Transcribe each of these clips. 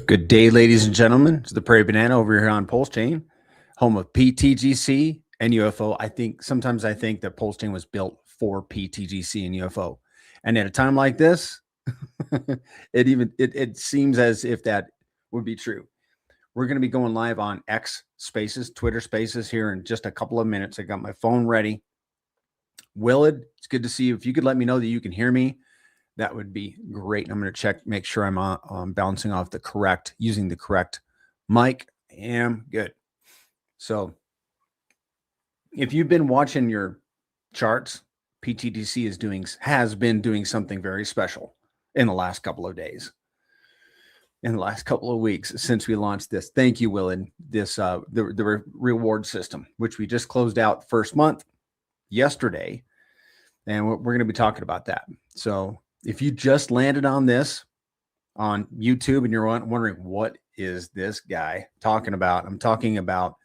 Good day, ladies and gentlemen. It's the Prairie Banana over here on Pulse Chain, home of pTGC and UFO. Sometimes I think that Pulse Chain was built for pTGC and UFO. And at a time like this, it seems as if that would be true. We're going to be going live on X Spaces, Twitter Spaces here in just a couple of minutes. I got my phone ready. Willard, it's good to see you. If you could let me know that you can hear me, that would be great. I'm going to check, make sure I'm bouncing off using the correct mic. I am good. So if you've been watching your charts, pTGC has been doing something very special in the last couple of days, in the last couple of weeks since we launched this. Thank you, Willard. The reward system, which we just closed out first month yesterday, and we're going to be talking about that. So if you just landed on this on YouTube and you're wondering, what is this guy talking about? I'm talking about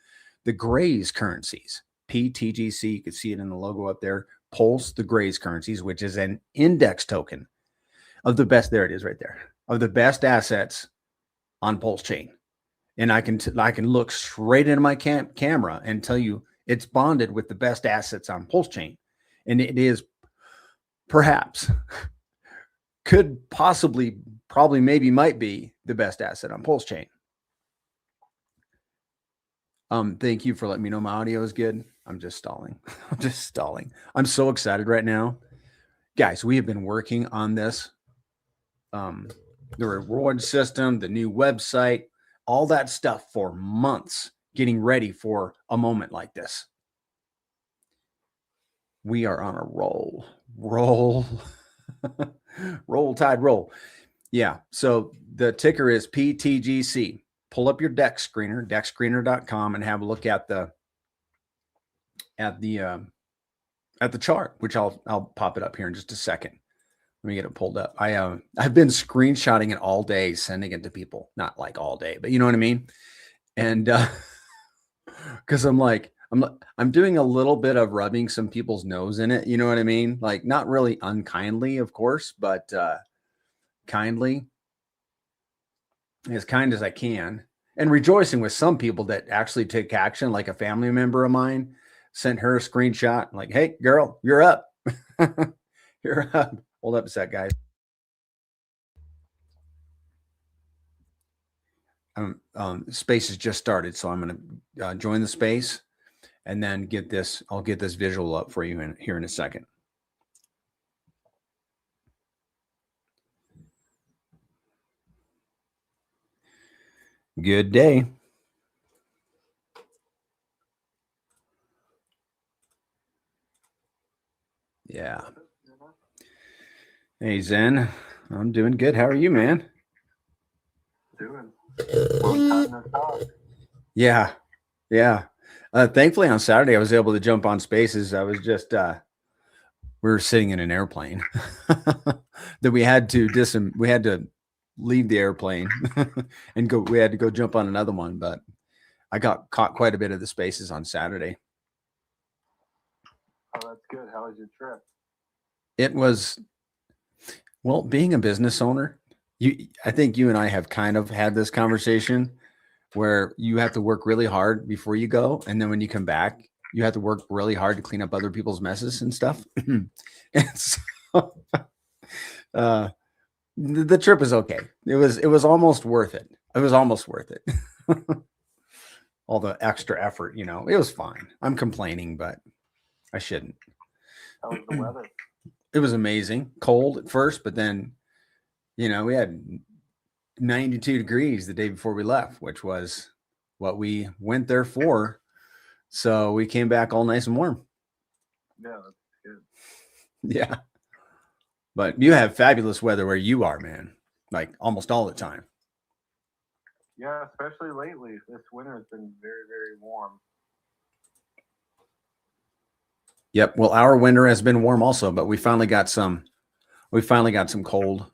the Grays currencies, pTGC. You can see it in the logo up there. Pulse, the Grays currencies, which is an index token of the best. There it is right there, of the best assets on Pulse Chain. And I can look straight into my camera and tell you it's bonded with the best assets on Pulse Chain. And it is perhaps could possibly, probably, maybe, might be the best asset on Pulse Chain. Thank you for letting me know my audio is good. I'm just stalling. I'm so excited right now. Guys, we have been working on this. The reward system, the new website, all that stuff for months, getting ready for a moment like this. We are on a roll. Roll Tide roll. Yeah. So the ticker is pTGC. Pull up your deck screener, deckscreener.com, and have a look at the chart, which I'll pop it up here in just a second. Let me get it pulled up. I've been screenshotting it all day, sending it to people. Not like all day, but you know what I mean? And because I'm doing a little bit of rubbing some people's nose in it. You know what I mean? Like, not really unkindly, of course, but kindly, as kind as I can, and rejoicing with some people that actually take action. Like a family member of mine sent her a screenshot like, "Hey girl, you're up." You're up. Hold up a sec, guys. Space has just started, so I'm going to join the space and then I'll get this visual up for you here in a second. Good day. Yeah. Hey, Zen. I'm doing good. How are you, man? Doing. Long time no talk. Yeah. Thankfully, on Saturday, I was able to jump on Spaces. I was just, we were sitting in an airplane that we had to leave the airplane and we had to go jump on another one. But I got caught quite a bit of the Spaces on Saturday. Oh, that's good. How was your trip? It was, well, being a business owner, I think you and I have kind of had this conversation where you have to work really hard before you go. And then when you come back, you have to work really hard to clean up other people's messes and stuff. And so, the trip was okay. It was almost worth it. It was almost worth it. All the extra effort, it was fine. I'm complaining, but I shouldn't. How was the weather? It was amazing. Cold at first, but then, we had 92 degrees the day before we left, which was what we went there for. So we came back all nice and warm. Yeah, that's good. Yeah. But you have fabulous weather where you are, man. Like almost all the time. Yeah, especially lately. This winter has been very, very warm. Yep. Well, our winter has been warm also, but we finally got some cold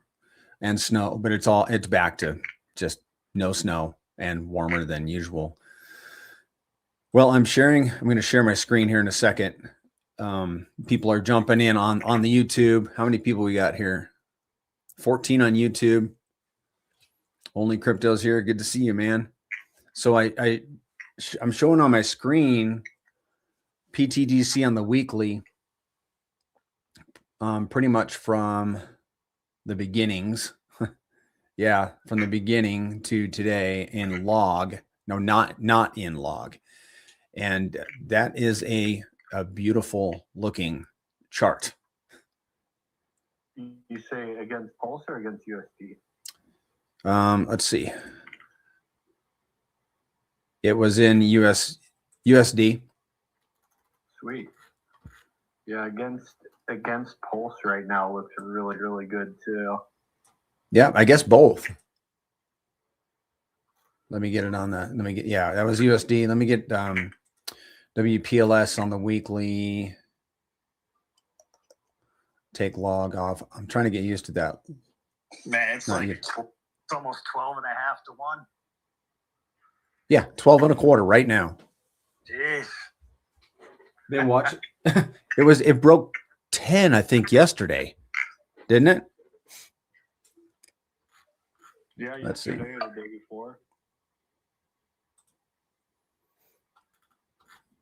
and snow, but it's back to just no snow and warmer than usual. Well, I'm going to share my screen here in a second. People are jumping in on the YouTube. How many people we got here? 14 on YouTube. Only Cryptos here. Good to see you, man. So I'm showing on my screen pTGC on the weekly, pretty much from the beginnings. Yeah, from the beginning to today in log. No, not in log. And that is a beautiful looking chart. You say against Pulse or against USD? Let's see. It was in USD. Sweet. Yeah, against Pulse right now looks really, really good too. Yeah, I guess both. Let me get it on that. Yeah, that was USD. Let me get WPLS on the weekly. Take log off. I'm trying to get used to that. Man, it's almost 12 and a half to 1. Yeah, 12 and a quarter right now. Jeez. Been watching. It broke 10, I think, yesterday, didn't it? Yeah, Let's see. yesterday or the day before.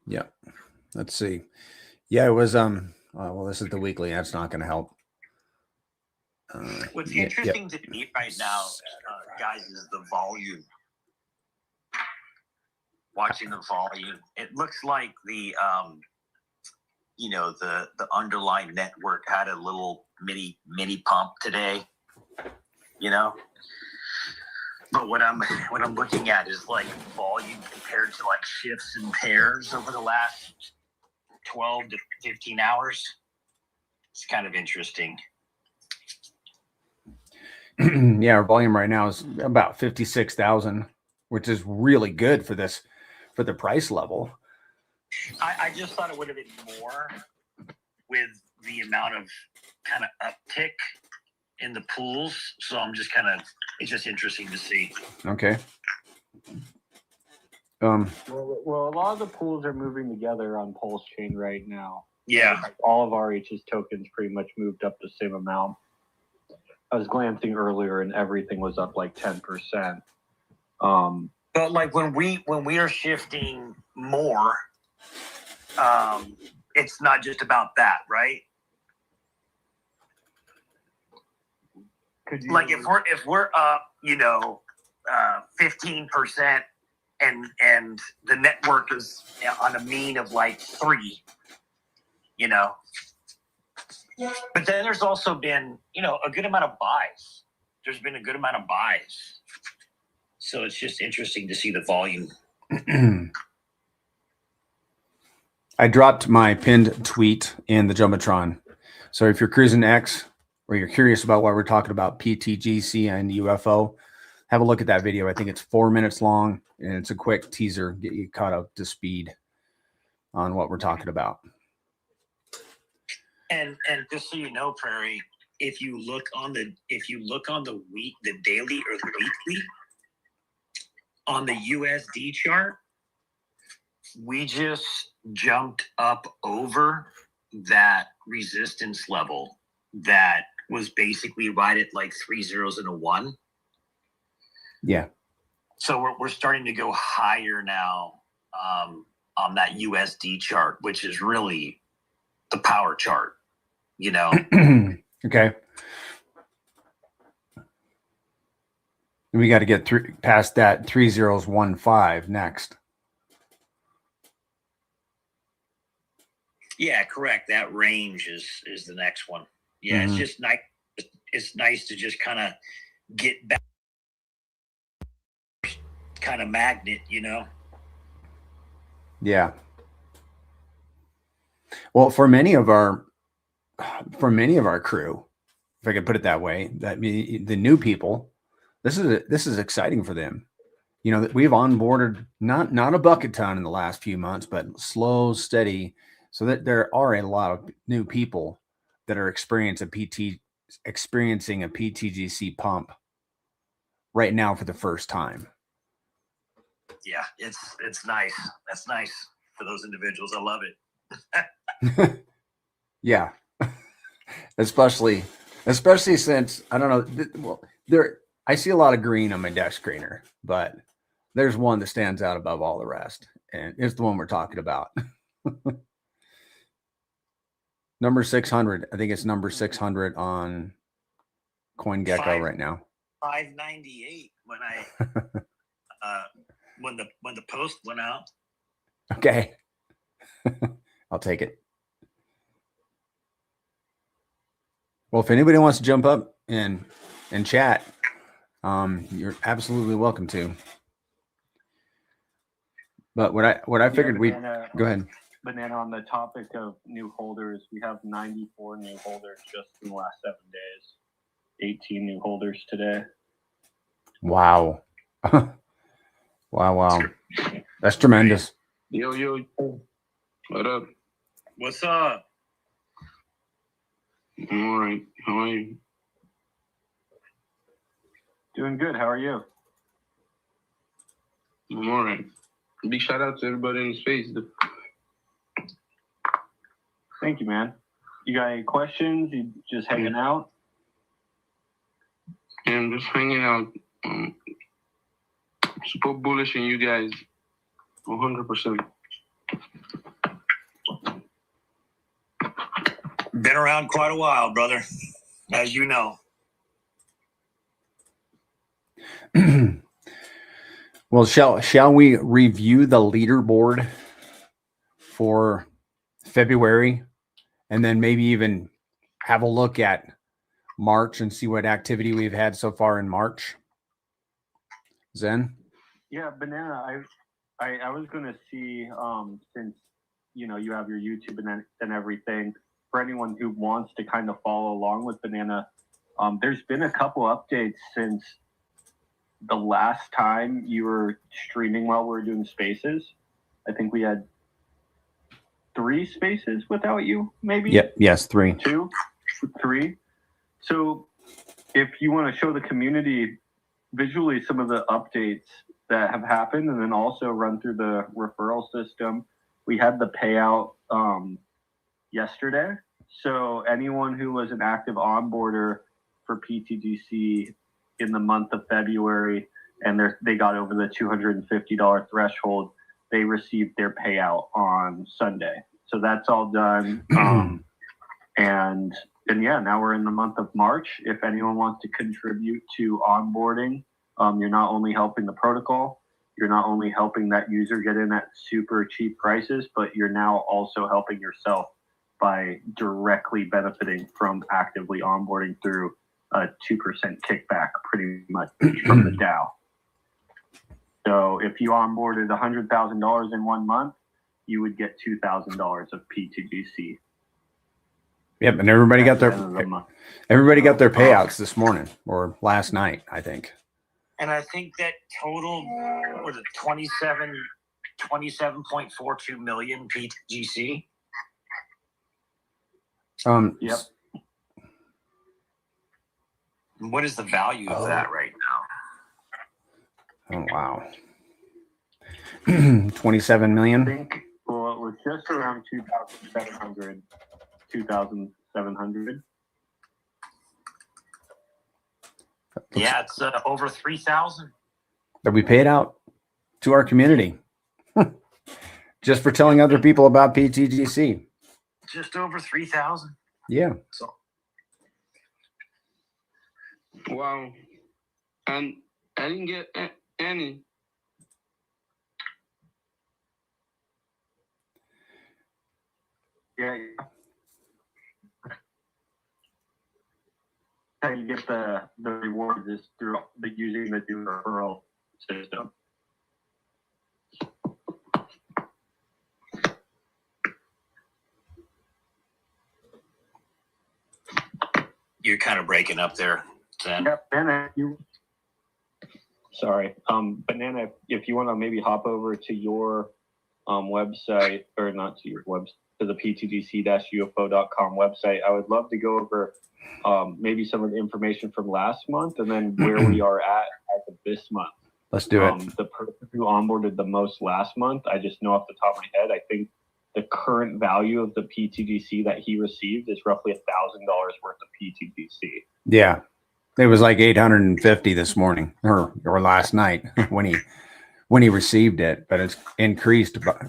Yeah. Let's see. Yeah, it was well, this is the weekly. That's not going to help. What's interesting to me right now, guys, is the volume. Watching the volume, it looks like the the underlying network had a little mini pump today. But what I'm looking at is like volume compared to like shifts and pairs over the last 12 to 15 hours. It's kind of interesting. Yeah, our volume right now is about 56,000, which is really good for the price level. I just thought it would have been more with the amount of kind of uptick in the pools. So I'm just it's just interesting to see. Okay. Well, a lot of the pools are moving together on Pulse Chain right now. Yeah. Like all of RH's tokens pretty much moved up the same amount. I was glancing earlier and everything was up like 10%. But like when we are shifting more, it's not just about that, right? Like if we're up, 15%, and the network is on a mean of like 3, But then there's also been, a good amount of buys. There's been a good amount of buys. So it's just interesting to see the volume. I dropped my pinned tweet in the Jumbotron. So if you're cruising X or you're curious about what we're talking about, pTGC and UFO, have a look at that video. I think it's 4 minutes long and it's a quick teaser, get you caught up to speed on what we're talking about. And just so you know, Prairie, if you look on the week, the daily or the weekly, on the USD chart, we just jumped up over that resistance level that was basically right at like 3 zeros and a 1. Yeah. So we're starting to go higher now on that USD chart, which is really the power chart, Okay. We got to get past that 3015 next. Yeah, correct. That range is the next one. Yeah, It's just nice. It's nice to just kind of get back, kind of magnet, Yeah. Well, for many of our crew, if I could put it that way, that the new people, this is exciting for them. That we've onboarded not a bucket ton in the last few months, but slow, steady, so that there are a lot of new people that are experiencing a pTGC pump right now for the first time. Yeah, it's nice. That's nice for those individuals. I love it. Yeah. Especially since I don't know. Well, I see a lot of green on my desk screener, but there's one that stands out above all the rest, and it's the one we're talking about. Number 600. I think it's number 600 on CoinGecko right now. 598 when I when the post went out. Okay. I'll take it. Well, if anybody wants to jump up and chat, you're absolutely welcome to. But what I figured go ahead. Banana, on the topic of new holders, we have 94 new holders just in the last 7 days. 18 new holders today. Wow. Wow. That's tremendous. Yo. What up? What's up? I'm all right. How are you? Doing good. How are you? I'm all right. Big shout out to everybody in the space. Thank you, man. You got any questions? You just hanging out? Yeah, I'm just hanging out. Super bullish on you guys. 100%. Been around quite a while, brother, as you know. Well, shall we review the leaderboard for February, and then maybe even have a look at March and see what activity we've had so far in March? Zen? Yeah, Banana, I was going to see, since, you know, you have your YouTube and everything, for anyone who wants to kind of follow along with Banana, there's been a couple updates since the last time you were streaming while we were doing spaces. I think we had 3 spaces without you, maybe? Yep. Yes, 3. 2, 3. So if you want to show the community visually some of the updates that have happened, and then also run through the referral system. We had the payout yesterday. So anyone who was an active onboarder for pTGC in the month of February, and they got over the $250 threshold, they received their payout on Sunday. So that's all done. And yeah, now we're in the month of March. If anyone wants to contribute to onboarding, you're not only helping the protocol, you're not only helping that user get in at super cheap prices, but you're now also helping yourself by directly benefiting from actively onboarding through a 2% kickback pretty much from the DAO. So if you onboarded $100,000 in 1 month, you would get $2,000 of pTGC. Yep, and everybody got their payouts this morning or last night, I think. And I think that total was it 27.42 million pTGC. Yep. What is the value of that right now? Oh wow. 27 million. I think, well, it was just around 2,700. 2,700. Yeah, it's over 3,000 that we paid out to our community just for telling other people about pTGC. Just over 3,000. Yeah. So Wow. And I didn't get any. Yeah. How you get the rewards is through using the new referral system. you're kind of breaking up there, Zen. Yeah, Banana, sorry. Banana, if you want to maybe hop over to your website, or not to your website, to the ptgc-ufo.com website, I would love to go over maybe some of the information from last month and then where we are at as of this month. Let's do it. The person who onboarded the most last month, I just know off the top of my head, I think the current value of the pTGC that he received is roughly $1,000 worth of pTGC. Yeah. It was like 850 this morning or last night when he received it, but it's increased by,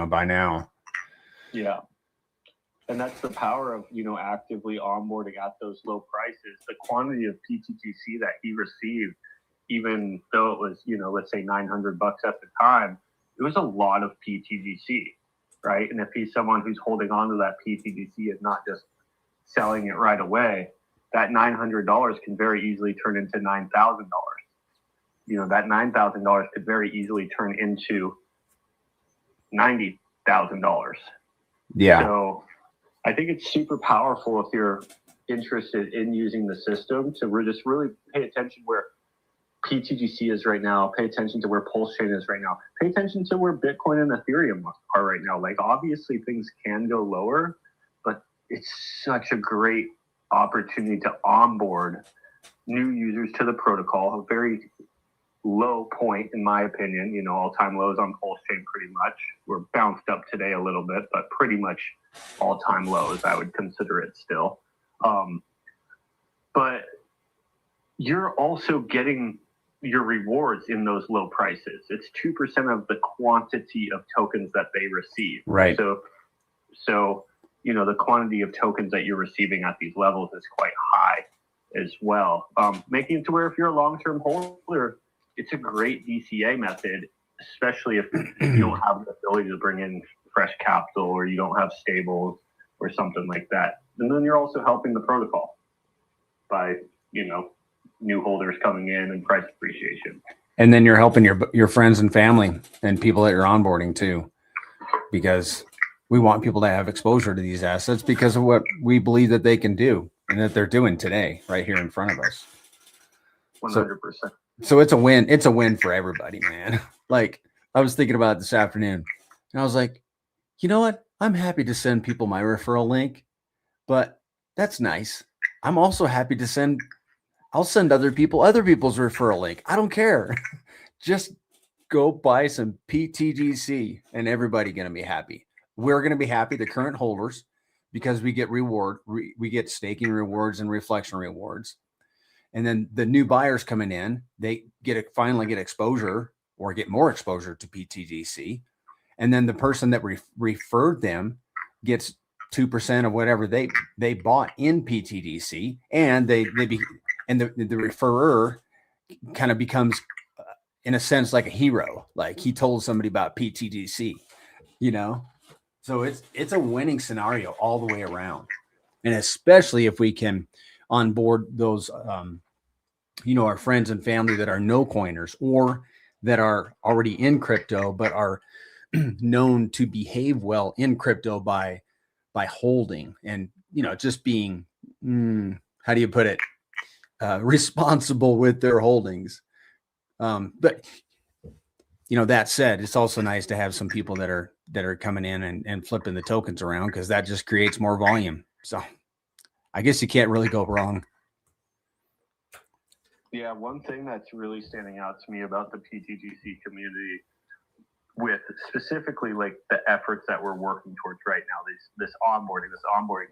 by now. Yeah. And that's the power of, actively onboarding at those low prices. The quantity of pTGC that he received, even though it was, let's say $900 at the time, it was a lot of pTGC, right? And if he's someone who's holding on to that pTGC and not just selling it right away, that $900 can very easily turn into $9,000. That $9,000 could very easily turn into $90,000. Yeah. So I think it's super powerful if you're interested in using the system to just really pay attention where pTGC is right now, pay attention to where Pulse Chain is right now, pay attention to where Bitcoin and Ethereum are right now. Like, obviously things can go lower, but it's such a great opportunity to onboard new users to the protocol. A very low point, in my opinion, all-time lows on Pulse Chain pretty much. We're bounced up today a little bit, but pretty much all-time lows, I would consider it still. But you're also getting your rewards in those low prices. It's 2% of the quantity of tokens that they receive. Right. So the quantity of tokens that you're receiving at these levels is quite high as well. Making it to where if you're a long-term holder, it's a great DCA method, especially if you don't have the ability to bring in fresh capital or you don't have stables or something like that. And then you're also helping the protocol by, new holders coming in and price appreciation. And then you're helping your friends and family and people that you're onboarding too, because we want people to have exposure to these assets because of what we believe that they can do and that they're doing today right here in front of us. 100%. So it's a win. It's a win for everybody, man. Like, I was thinking about it this afternoon and I was like, you know what? I'm happy to send people my referral link, but that's nice. I'm also happy to I'll send other people's referral link. I don't care. Just go buy some pTGC and everybody going to be happy. We're going to be happy, the current holders, because we get we get staking rewards and reflection rewards. And then the new buyers coming in, they finally get exposure or get more exposure to pTGC. And then the person that referred them gets 2% of whatever they bought in pTGC, and the referrer kind of becomes, in a sense, like a hero. Like, he told somebody about pTGC, So it's a winning scenario all the way around, and especially if we can onboard those, our friends and family that are no coiners or that are already in crypto but are known to behave well in crypto by holding and just being how do you put it, responsible with their holdings. But that said, it's also nice to have some people that are coming in and flipping the tokens around, because that just creates more volume. So I guess you can't really go wrong. Yeah, one thing that's really standing out to me about the pTGC community, with specifically like the efforts that we're working towards right now, this onboarding,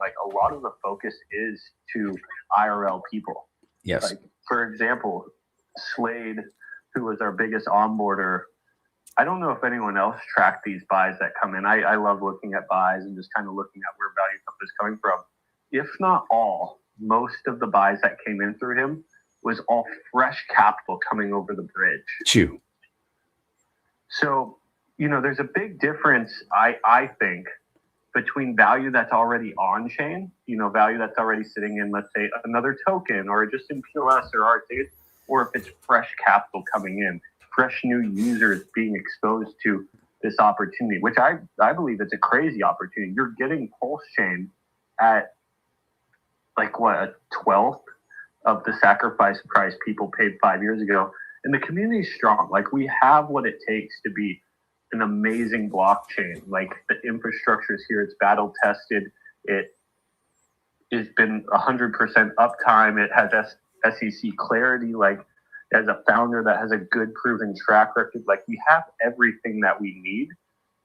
like, a lot of the focus is to IRL people. Yes. Like, for example, Slade, who was our biggest onboarder, I don't know if anyone else tracked these buys that come in. I love looking at buys and just kind of looking at where value is coming from. If not all, most of the buys that came in through him was all fresh capital coming over the bridge. Chew. So, there's a big difference, I think, between value that's already on chain, value that's already sitting in, let's say, another token or just in POS or RT, or if it's fresh capital coming in, fresh new users being exposed to this opportunity, which I believe it's a crazy opportunity. You're getting Pulse Chain at like a 12th of the sacrifice price people paid 5 years ago. And the community is strong. Like, we have what it takes to be an amazing blockchain. Like, the infrastructure is here. It's battle tested. It has been 100% uptime. It has SEC clarity. Like, as a founder that has a good proven track record, like, we have everything that we need,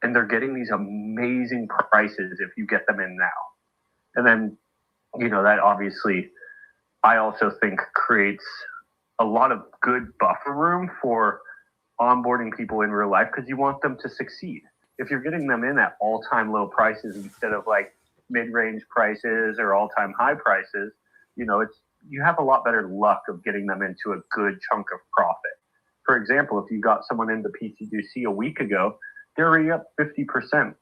and they're getting these amazing prices if you get them in now. And then, that obviously, I also think creates a lot of good buffer room for onboarding people in real life because you want them to succeed. If you're getting them in at all-time low prices instead of like mid-range prices or all-time high prices, you have a lot better luck of getting them into a good chunk of profit. For example, if you got someone into pTGC a week ago, they're already up 50%.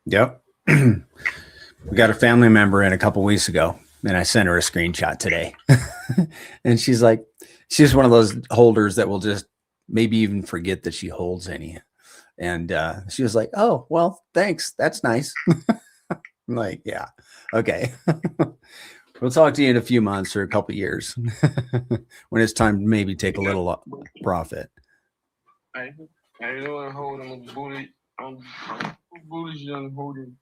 Yep. We got a family member in a couple weeks ago, and I sent her a screenshot today. And she's one of those holders that will just maybe even forget that she holds any. And she was like, "Oh, well, thanks. That's nice." I'm like, yeah, okay. We'll talk to you in a few months or a couple years when it's time to maybe take a little profit. I don't want to hold them bullish. I'm bullish on holding.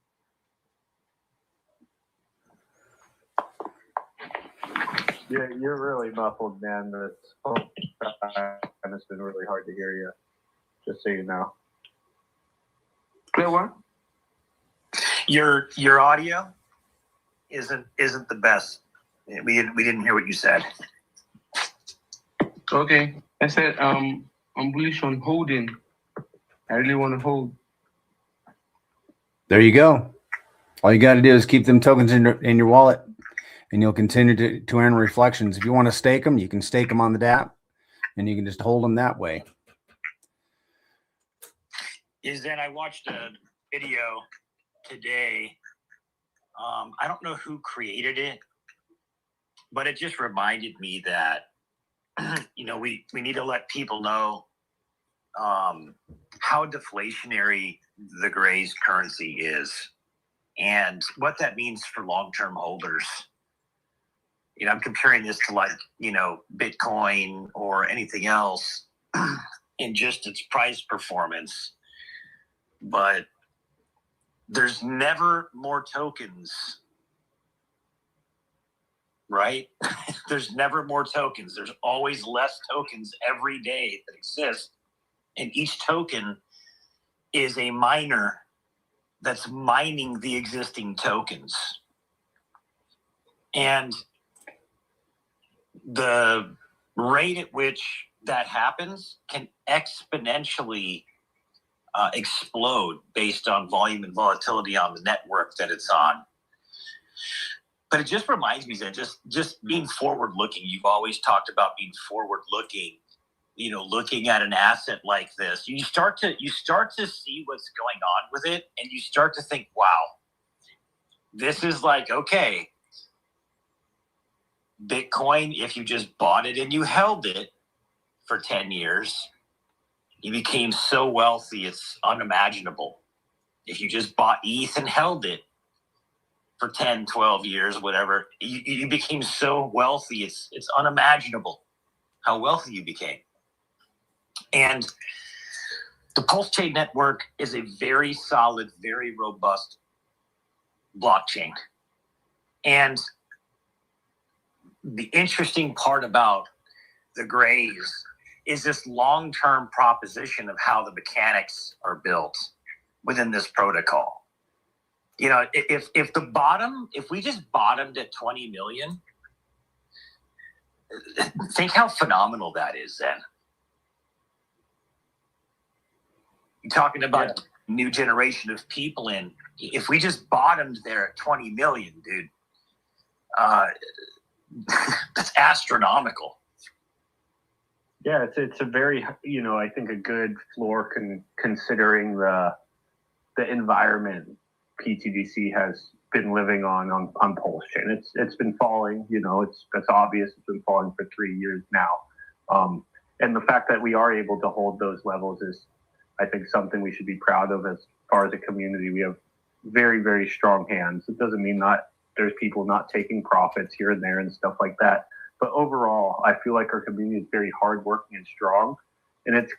Yeah, you're really muffled, man. This whole time it's been really hard to hear you. Just so you know. Clear one? Your audio isn't the best. We didn't hear what you said. Okay. I said I'm bullish on holding. I really want to hold. There you go. All you got to do is keep them tokens in your wallet, and you'll continue to earn reflections. If you want to stake them, you can stake them on the DApp, and you can just hold them that way. I watched a video today. I don't know who created it, but it just reminded me that we need to let people know how deflationary the Gray's currency is and what that means for long-term holders. I'm comparing this to Bitcoin or anything else in just its price performance. But there's never more tokens, right? There's never more tokens. There's always less tokens every day that exist. And each token is a miner that's mining the existing tokens. And the rate at which that happens can exponentially explode based on volume and volatility on the network that it's on. But it just reminds me that just being forward looking, you've always talked about being forward looking, looking at an asset like this, you start to see what's going on with it. And you start to think, wow, this is okay, Bitcoin, if you just bought it and you held it for 10 years, you became so wealthy, it's unimaginable. If you just bought ETH and held it for 10, 12 years, whatever, you became so wealthy, it's unimaginable how wealthy you became. And the Pulse Chain network is a very solid, very robust blockchain. And the interesting part about the Grays is this long-term proposition of how the mechanics are built within this protocol. If we just bottomed at 20 million, think how phenomenal that is then. You're talking about new generation of people in. If we just bottomed there at 20 million, dude, that's astronomical. Yeah, it's a very, I think a good floor considering the environment pTGC has been living on Pulse Chain. It's been falling, that's obvious. It's been falling for 3 years now. And the fact that we are able to hold those levels is, I think, something we should be proud of as far as a community. We have very, very strong hands. It doesn't mean there's people not taking profits here and there and stuff like that. But overall, I feel like our community is very hardworking and strong. And it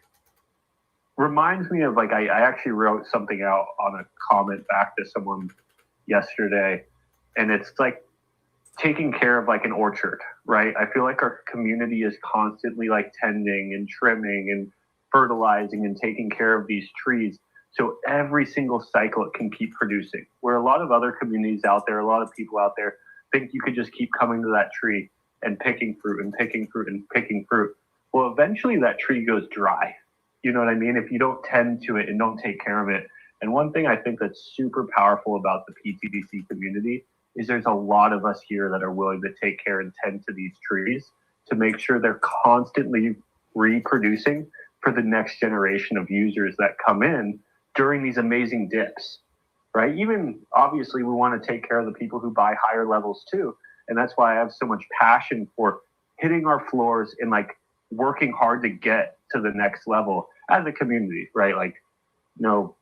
reminds me of I actually wrote something out on a comment back to someone yesterday. And it's taking care of an orchard, right? I feel like our community is constantly tending and trimming and fertilizing and taking care of these trees. So every single cycle it can keep producing. Where a lot of other communities out there, a lot of people out there, think you could just keep coming to that tree and picking fruit and picking fruit and picking fruit. Well, eventually that tree goes dry. You know what I mean? If you don't tend to it and don't take care of it. And one thing I think that's super powerful about the pTGC community is there's a lot of us here that are willing to take care and tend to these trees to make sure they're constantly reproducing for the next generation of users that come in during these amazing dips, right? Even obviously we want to take care of the people who buy higher levels too. And that's why I have so much passion for hitting our floors and like working hard to get to the next level as a community, right? Like no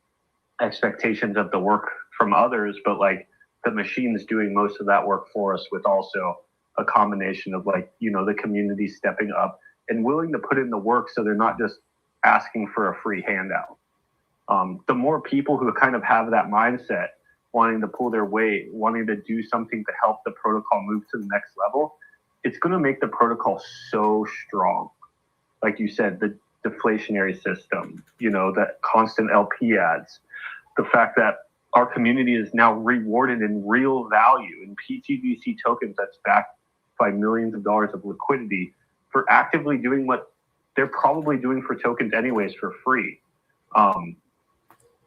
expectations of the work from others, but like the machine's doing most of that work for us with also a combination of like, you know, the community stepping up and willing to put in the work so they're not just asking for a free handout. The more people who kind of have that mindset, wanting to pull their weight, wanting to do something to help the protocol move to the next level, it's going to make the protocol so strong. Like you said, the deflationary system, you know, that constant LP ads, the fact that our community is now rewarded in real value in pTGC tokens that's backed by millions of dollars of liquidity for actively doing what they're probably doing for tokens anyways for free.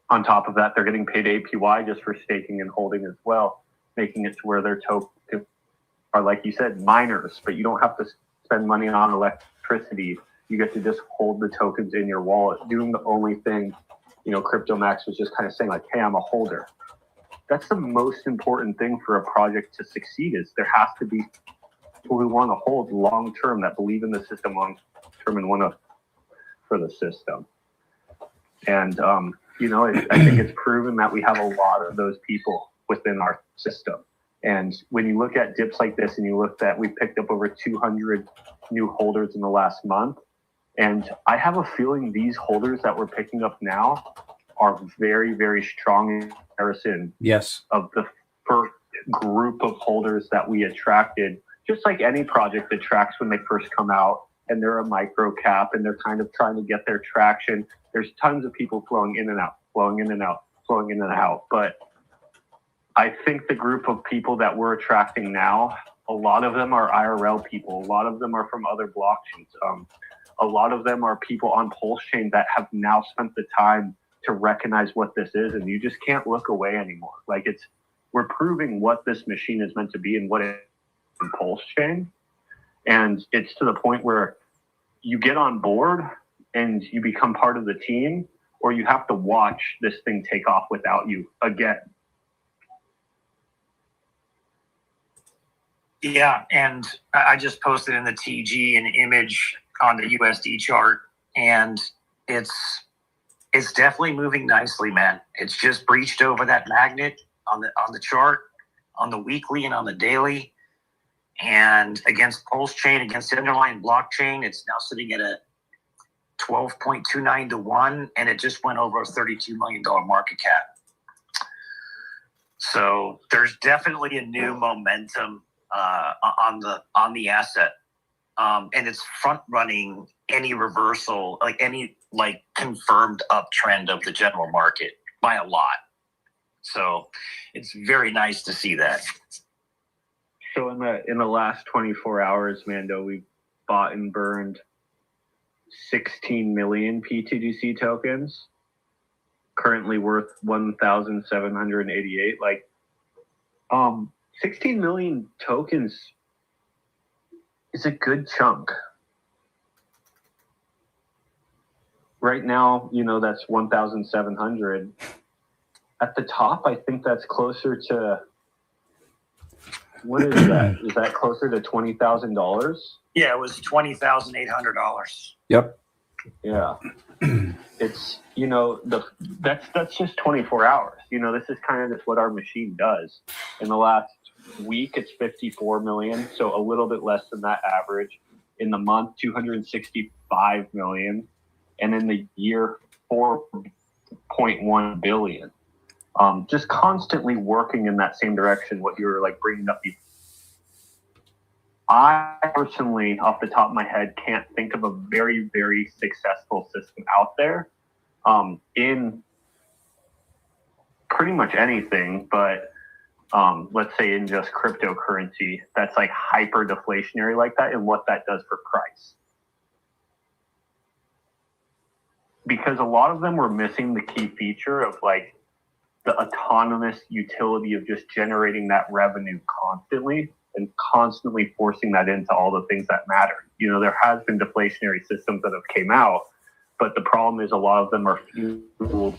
On top of that, they're getting paid APY just for staking and holding as well, making it to where their tokens are, like you said, miners, but you don't have to spend money on electricity. You get to just hold the tokens in your wallet, doing the only thing, you know, CryptoMax was just kind of saying like, hey, I'm a holder. That's the most important thing for a project to succeed is there has to be people who want to hold long-term, that believe in the system long-term and want to for the system. And, you know, I think it's proven that we have a lot of those people within our system. And when you look at dips like this and you look at, we picked up over 200 new holders in the last month. And I have a feeling these holders that we're picking up now are very, very strong in comparison of the first group of holders that we attracted, just like any project attracts when they first come out and they're a micro cap and they're kind of trying to get their traction. There's tons of people flowing in and out, flowing in and out, flowing in and out. But I think the group of people that we're attracting now, a lot of them are IRL people. A lot of them are from other blockchains. A lot of them are people on Pulse Chain that have now spent the time to recognize what this is, and you just can't look away anymore. Like we're proving what this machine is meant to be and what it is in Pulse Chain. And it's to the point where you get on board and you become part of the team, or you have to watch this thing take off without you again. Yeah, and I just posted in the TG an image on the USD chart, and it's definitely moving nicely, man. It's just breached over that magnet on the chart, on the weekly and on the daily. And against Pulse Chain, against the underlying blockchain, it's now sitting at a 12.29 to 1, and it just went over a $32 million market cap. So there's definitely a new momentum on the asset, and it's front running any reversal, like any confirmed uptrend of the general market by a lot. So it's very nice to see that. So in the last 24 hours, Mando, we bought and burned 16 million pTGC tokens, currently worth 1,788. 16 million tokens is a good chunk. Right now, you know, that's 1,700. At the top, I think that's closer to, what is that? Is that closer to $20,000? Yeah, it was $20,800. Yep. Yeah. It's, you know, that's just 24 hours. You know, this is kind of just what our machine does. In the last week, it's 54 million, so a little bit less than that average. In the month, 265 million, and in the year, 4.1 billion. Just constantly working in that same direction, what you were like bringing up. I personally, off the top of my head, can't think of a very, very successful system out there in pretty much anything, but let's say in just cryptocurrency, that's like hyper deflationary like that, and what that does for price. Because a lot of them were missing the key feature of like the autonomous utility of just generating that revenue constantly and constantly forcing that into all the things that matter. You know, there has been deflationary systems that have came out, but the problem is a lot of them are fueled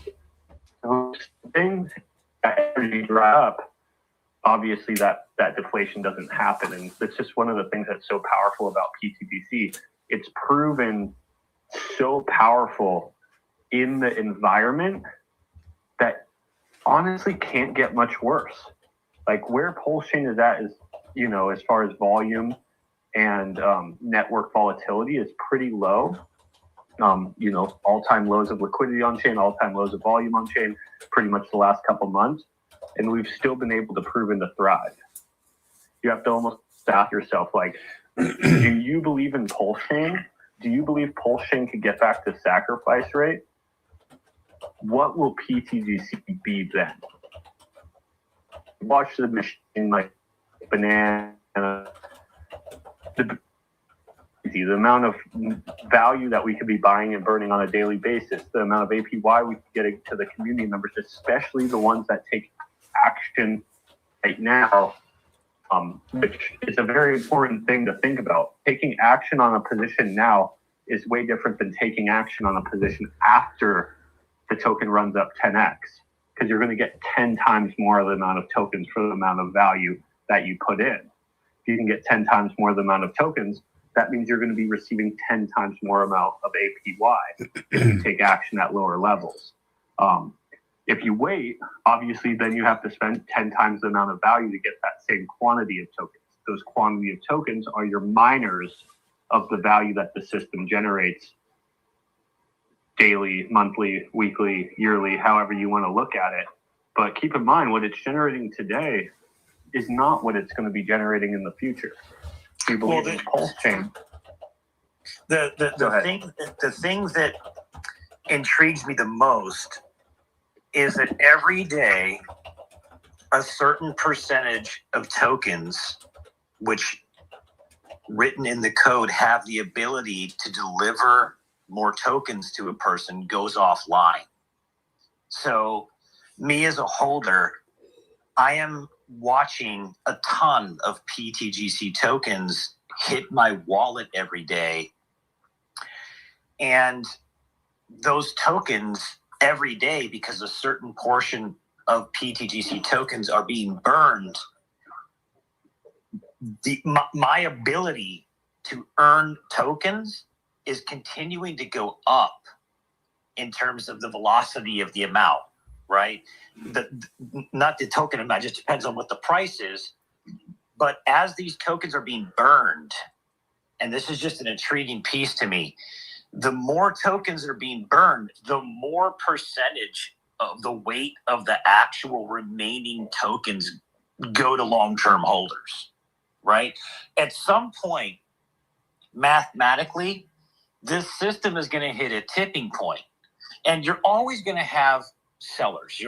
things that energy dry up. Obviously that deflation doesn't happen. And that's just one of the things that's so powerful about pTGC. It's proven so powerful in the environment that honestly can't get much worse. Like where Pulsechain is at is, you know, as far as volume and network volatility is pretty low. You know, all-time lows of liquidity on chain, all-time lows of volume on chain, pretty much the last couple months. And we've still been able to prove to thrive. You have to almost ask yourself, like, do you believe in Pulsechain? Do you believe Pulsechain could get back to sacrifice rate? What will pTGC be then? Watch the machine like banana. The amount of value that we could be buying and burning on a daily basis, the amount of APY we could get to the community members, especially the ones that take action right now, which is a very important thing to think about. Taking action on a position now is way different than taking action on a position after the token runs up 10x, because you're going to get 10 times more of the amount of tokens for the amount of value that you put in. If you can get 10 times more of the amount of tokens, that means you're going to be receiving 10 times more amount of APY if you take action at lower levels. If you wait, obviously, then you have to spend 10 times the amount of value to get that same quantity of tokens. Those quantity of tokens are your miners of the value that the system generates daily, monthly, weekly, yearly, however you want to look at it. But keep in mind, what it's generating today is not what it's going to be generating in the future. If you believe in Pulsechain. The thing that intrigues me the most is that every day a certain percentage of tokens, which written in the code have the ability to deliver more tokens to a person, goes offline. So me as a holder, I am watching a ton of pTGC tokens hit my wallet every day. And those tokens every day, because a certain portion of pTGC tokens are being burned, my ability to earn tokens is continuing to go up in terms of the velocity of the amount, right? Not the token amount, just depends on what the price is. But as these tokens are being burned, and this is just an intriguing piece to me, the more tokens that are being burned, the more percentage of the weight of the actual remaining tokens go to long-term holders, right? At some point, mathematically, this system is going to hit a tipping point, and you're always going to have sellers.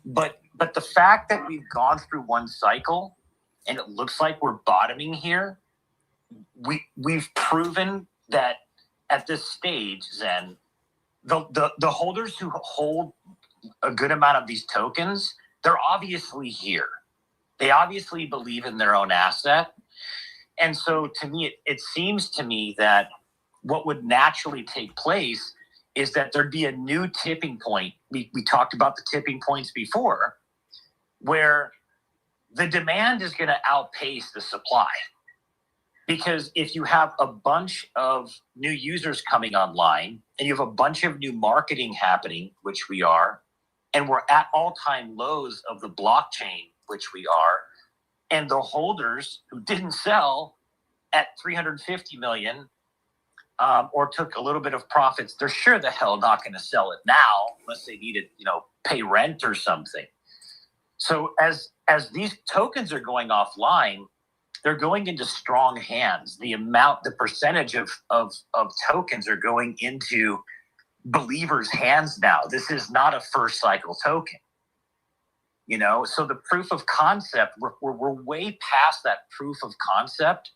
But the fact that we've gone through one cycle and it looks like we're bottoming here, we've proven that at this stage, Zen, the holders who hold a good amount of these tokens, they're obviously here. They obviously believe in their own asset. And so to me, it seems to me that what would naturally take place is that there'd be a new tipping point. We talked about the tipping points before, where the demand is going to outpace the supply. Because if you have a bunch of new users coming online and you have a bunch of new marketing happening, which we are, and we're at all-time lows of the blockchain, which we are, and the holders who didn't sell at 350 million or took a little bit of profits, they're sure the hell not going to sell it now unless they need to, pay rent or something. So as these tokens are going offline, they're going into strong hands. The percentage of tokens are going into believers' hands now. This is not a first cycle token. You know, so the proof of concept, we're way past that proof of concept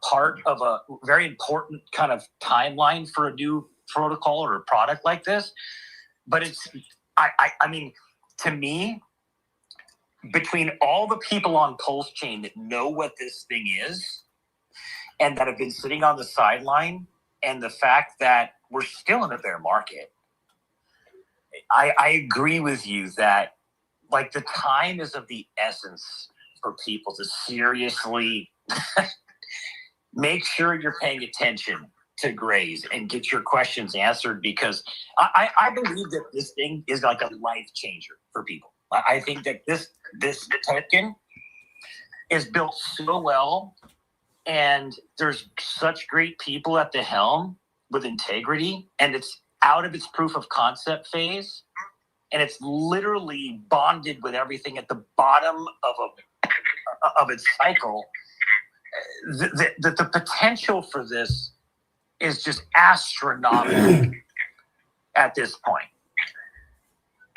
part of a very important kind of timeline for a new protocol or a product like this. But it's, I mean, to me, between all the people on Pulse Chain that know what this thing is and that have been sitting on the sideline, and the fact that we're still in a bear market, I agree with you that, like, the time is of the essence for people to seriously make sure you're paying attention to Grays and get your questions answered, because I believe that this thing is like a life changer for people. I think that this token is built so well, and there's such great people at the helm with integrity, and it's out of its proof of concept phase. And it's literally bonded with everything at the bottom of its cycle. The potential for this is just astronomical at this point.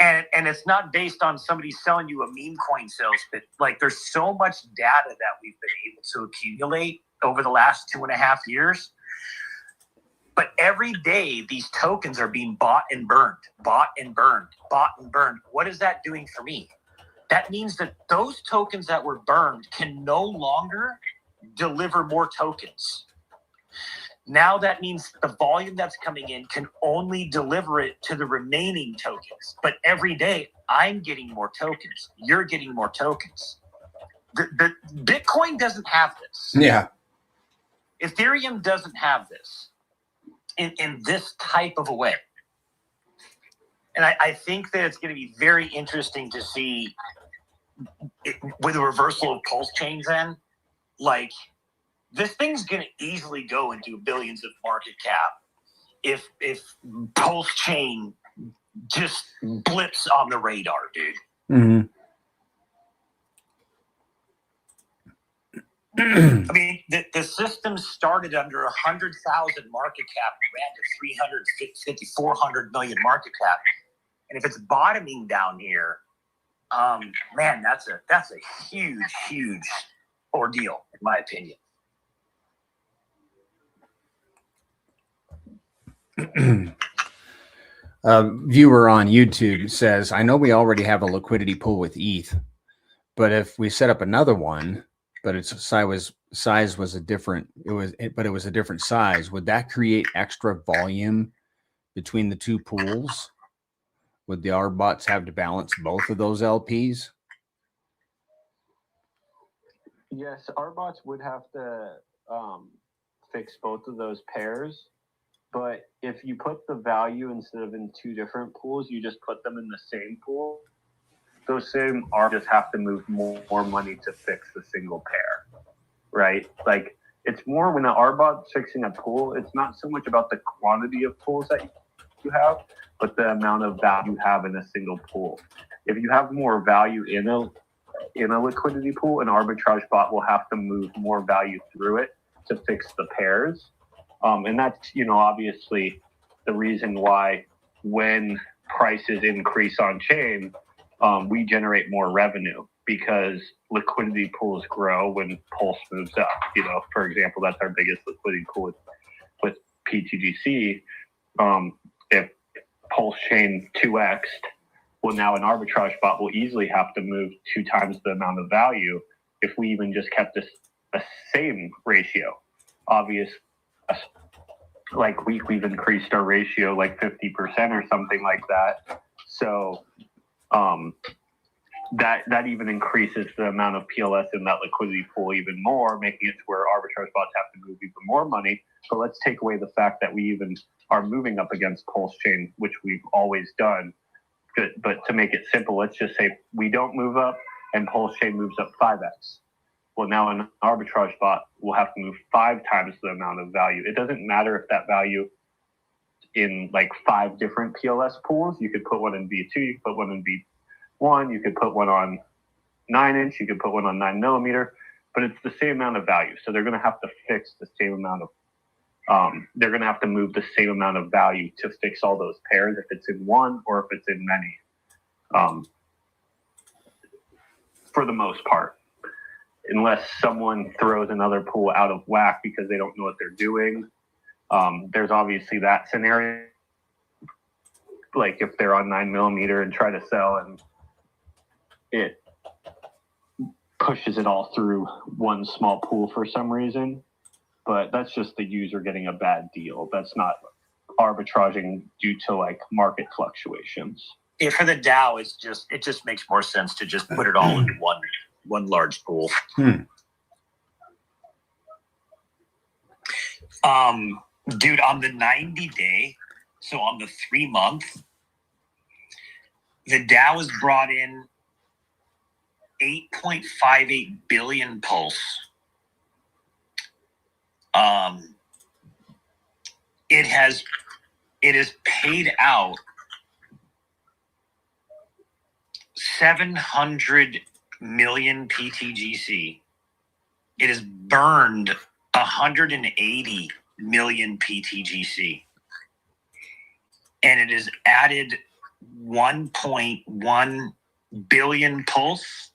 And it's not based on somebody selling you a meme coin sales pitch. Like, there's so much data that we've been able to accumulate over the last 2.5 years. But every day, these tokens are being bought and burned, bought and burned, bought and burned. What is that doing for me? That means that those tokens that were burned can no longer deliver more tokens. Now that means the volume that's coming in can only deliver it to the remaining tokens. But every day, I'm getting more tokens. You're getting more tokens. The Bitcoin doesn't have this. Yeah. Ethereum doesn't have this in this type of a way. And I think that it's going to be very interesting to see with the reversal of Pulse Chains then, like, this thing's going to easily go into billions of market cap if Pulse Chain just blips on the radar, dude. Mm-hmm. I mean, the system started under 100,000 market cap, ran to 350, 400 million market cap. And if it's bottoming down here, man, that's a huge ordeal, in my opinion. Viewer on YouTube says, I know we already have a liquidity pool with ETH, but if we set up another one, but its size was a different, it was a different size, would that create extra volume between the two pools? Would the arbots have to balance both of those LPs? Yes, arbots would have to fix both of those pairs. But if you put the value instead of in two different pools, you just put them in the same pool, those same arbots have to move more money to fix the single pair, right? Like, it's more when an arbot's fixing a pool, it's not so much about the quantity of pools that you have, but the amount of value you have in a single pool. If you have more value in a liquidity pool, an arbitrage bot will have to move more value through it to fix the pairs. And that's, obviously the reason why when prices increase on chain, we generate more revenue, because liquidity pools grow when Pulse moves up. For example, that's our biggest liquidity pool with pTGC. If Pulse chain 2x'd, well, now an arbitrage bot will easily have to move 2 times the amount of value if we even just kept a same ratio. Obvious, like we've increased our ratio like 50% or something like that. So that even increases the amount of PLS in that liquidity pool even more, making it to where arbitrage bots have to move even more money. But let's take away the fact that we even are moving up against Pulse chain, which we've always done. But to make it simple, let's just say we don't move up and Pulse chain moves up 5x. Well, now an arbitrage bot will have to move 5 times the amount of value. It doesn't matter if that value in like 5 different PLS pools. You could put one in V2, you could put one in V1, you could put one on 9-inch, you could put one on 9mm, but it's the same amount of value. So they're going to have to fix the same amount of, they're going to have to move the same amount of value to fix all those pairs, if it's in one or if it's in many. for the most part, unless someone throws another pool out of whack because they don't know what they're doing. There's obviously that scenario, like if they're on 9mm and try to sell and it pushes it all through one small pool for some reason. But that's just the user getting a bad deal. That's not arbitraging due to like market fluctuations. Yeah, for the DAO, it just makes more sense to just put it all into one large pool. Dude, on the 90-day, so on the 3-month, the DAO has brought in 8.58 billion pulse. It has paid out 700 million pTGC. It has burned 180 million pTGC. And it has added 1.1 billion pulse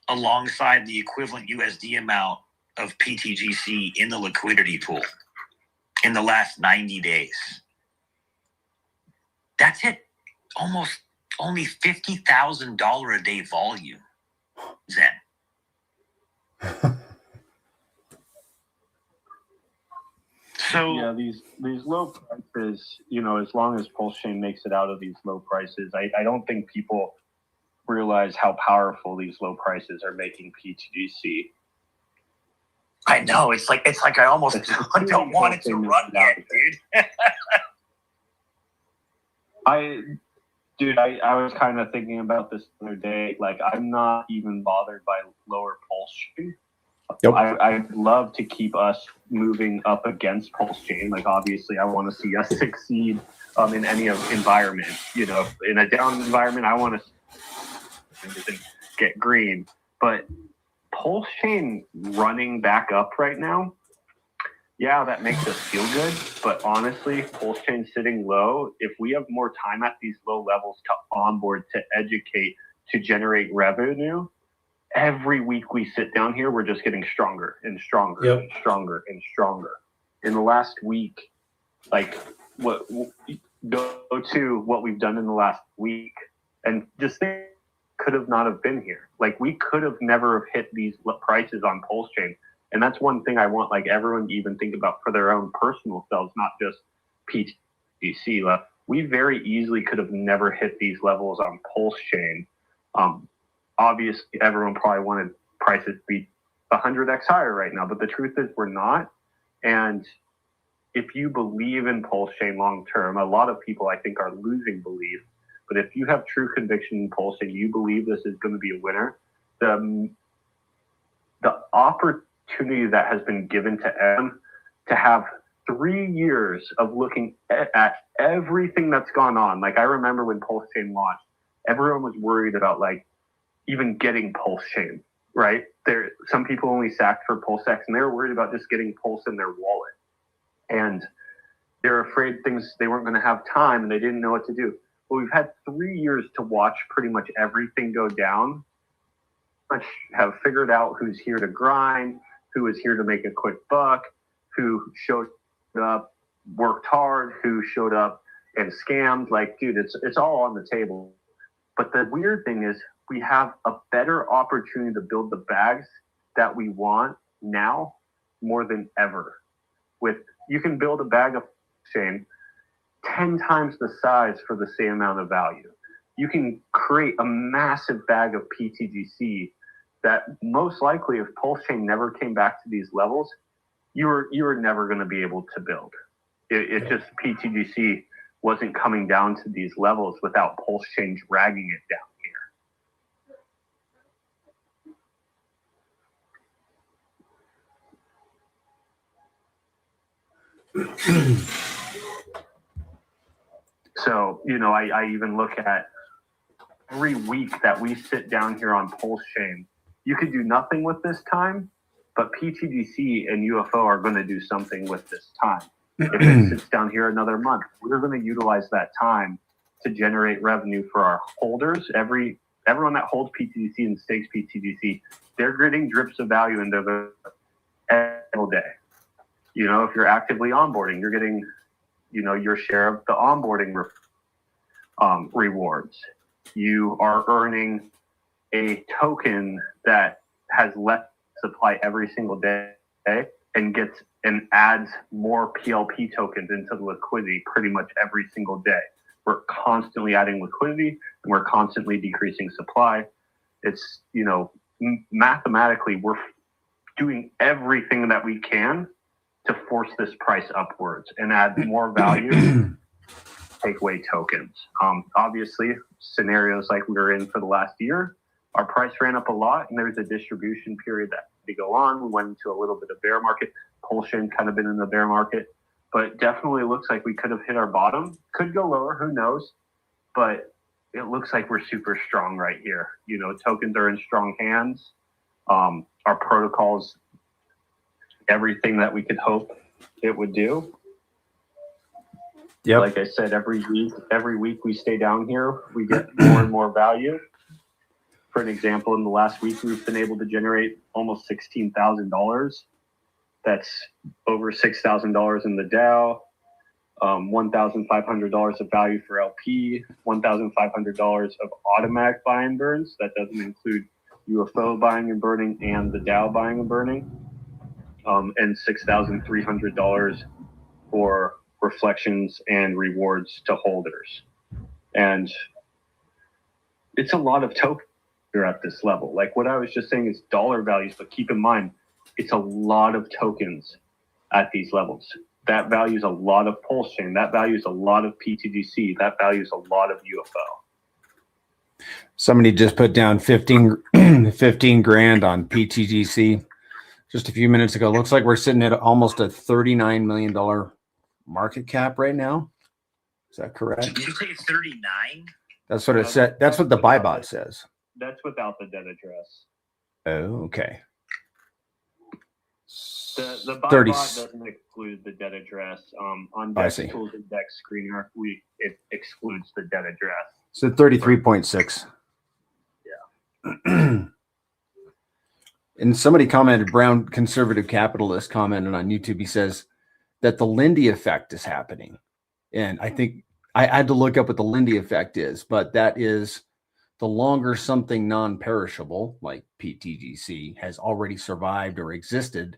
alongside the equivalent USD amount of pTGC in the liquidity pool in the last 90 days. That's it. Almost only $50,000 a day volume, Zen. So yeah, these low prices, you know, as long as Pulse Chain makes it out of these low prices, I don't think people realize how powerful these low prices are making pTGC. I know it's like I almost don't want it to run yet, dude. I was kind of thinking about this the other day. Like, I'm not even bothered by lower Pulse Chain. Yep. I'd love to keep us moving up against Pulse Chain. Like, obviously, I want to see us succeed in any environment. You know, in a down environment, I want to get green. But Pulse Chain running back up right now, yeah, that makes us feel good. But honestly, Pulse Chain sitting low, if we have more time at these low levels to onboard, to educate, to generate revenue, every week we sit down here, we're just getting stronger and stronger and stronger and stronger. In the last week, like go to what we've done in the last week, and just think, could have not have been here. Like, we could have never have hit these prices on Pulse Chain. And that's one thing I want like everyone to even think about for their own personal selves, not just pTGC. Like, we very easily could have never hit these levels on Pulse Chain. Obviously, everyone probably wanted prices to be 100x higher right now, but the truth is we're not. And if you believe in Pulse Chain long term, a lot of people I think are losing belief. But if you have true conviction in Pulse Chain, you believe this is going to be a winner, the opportunity that has been given to M to have 3 years of looking at everything that's gone on. Like, I remember when Pulse Chain launched, everyone was worried about like even getting Pulse Chain, right? Some people only sacked for PulseX, and they were worried about just getting Pulse in their wallet. And they're afraid they weren't going to have time, and they didn't know what to do. Well, we've had 3 years to watch pretty much everything go down. Have figured out who's here to grind, who is here to make a quick buck, who showed up, worked hard, who showed up and scammed. Like, dude, it's all on the table. But the weird thing is we have a better opportunity to build the bags that we want now more than ever. You can build a bag of chain 10 times the size for the same amount of value. You can create a massive bag of pTGC that most likely, if Pulse Chain never came back to these levels, you were never going to be able to build. It just, pTGC wasn't coming down to these levels without Pulse Chain dragging it down here. So, you know, I even look at every week that we sit down here on Pulse Chain, you could do nothing with this time, but pTGC and UFO are going to do something with this time. If it sits down here another month, we're going to utilize that time to generate revenue for our holders. Every everyone that holds PTGC and stakes PTGC, they're getting drips of value into the every single day. You know, if you're actively onboarding, you're getting, you know, your share of the onboarding rewards. You are earning a token that has less supply every single day and gets and adds more PLP tokens into the liquidity pretty much every single day. We're constantly adding liquidity and we're constantly decreasing supply. It's, you know, mathematically, we're doing everything that we can to force this price upwards and add more value, take away tokens. Obviously, scenarios like we were in for the last year, our price ran up a lot and there's a distribution period that had to go on. We went into a little bit of bear market. Pulsion kind of been in the bear market, but definitely looks like we could have hit our bottom. Could go lower, who knows? But it looks like we're super strong right here. You know, tokens are in strong hands. Our protocols, everything that we could hope it would do. Yep. Like I said, every week we stay down here, we get more and more value. For an example, in the last week, we've been able to generate almost $16,000. That's over $6,000 in the Dow, $1,500 of value for LP, $1,500 of automatic buy and burns. That doesn't include UFO buying and burning and the Dow buying and burning, and $6,300 for reflections and rewards to holders. And it's a lot of tokens here at this level. Like what I was just saying is dollar values, but keep in mind, it's a lot of tokens at these levels. That values a lot of Pulse Chain. That values a lot of PTGC. That values a lot of UFO. Somebody just put down 15 grand on PTGC just a few minutes ago. Looks like we're sitting at almost a $39 million market cap right now. Is that correct? Did you say 39? That's what it said. That's what the buy bot says. That's without the debt address. Oh, okay. The buy 30. bot doesn't exclude the debt address. On I Dex see. Tools and Dex Screener, it excludes the debt address. So 33.6. Yeah. And somebody commented, Brown Conservative Capitalist commented on YouTube. He says that the Lindy effect is happening. And I think I had to look up what the Lindy effect is, but that is the longer something non-perishable, like PTGC, has already survived or existed,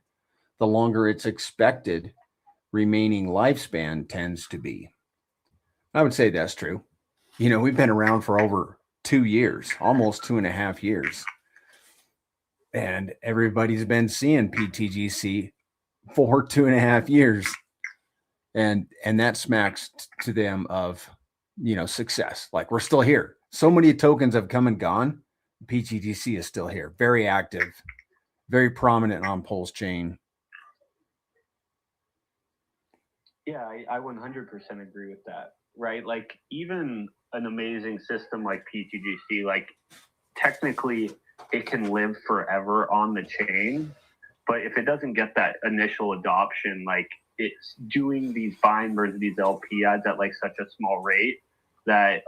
the longer its expected remaining lifespan tends to be. I would say that's true. You know, we've been around for over 2 years, almost 2.5 years. And everybody's been seeing PTGC for 2.5 years. And that smacks to them of, you know, success. Like we're still here. So many tokens have come and gone. PTGC is still here. Very active, very prominent on Pulse Chain. Yeah, I 100% agree with that, right? Like even an amazing system like PTGC, like technically it can live forever on the chain, but if it doesn't get that initial adoption, like it's doing these buy and burns, these LP ads at like such a small rate that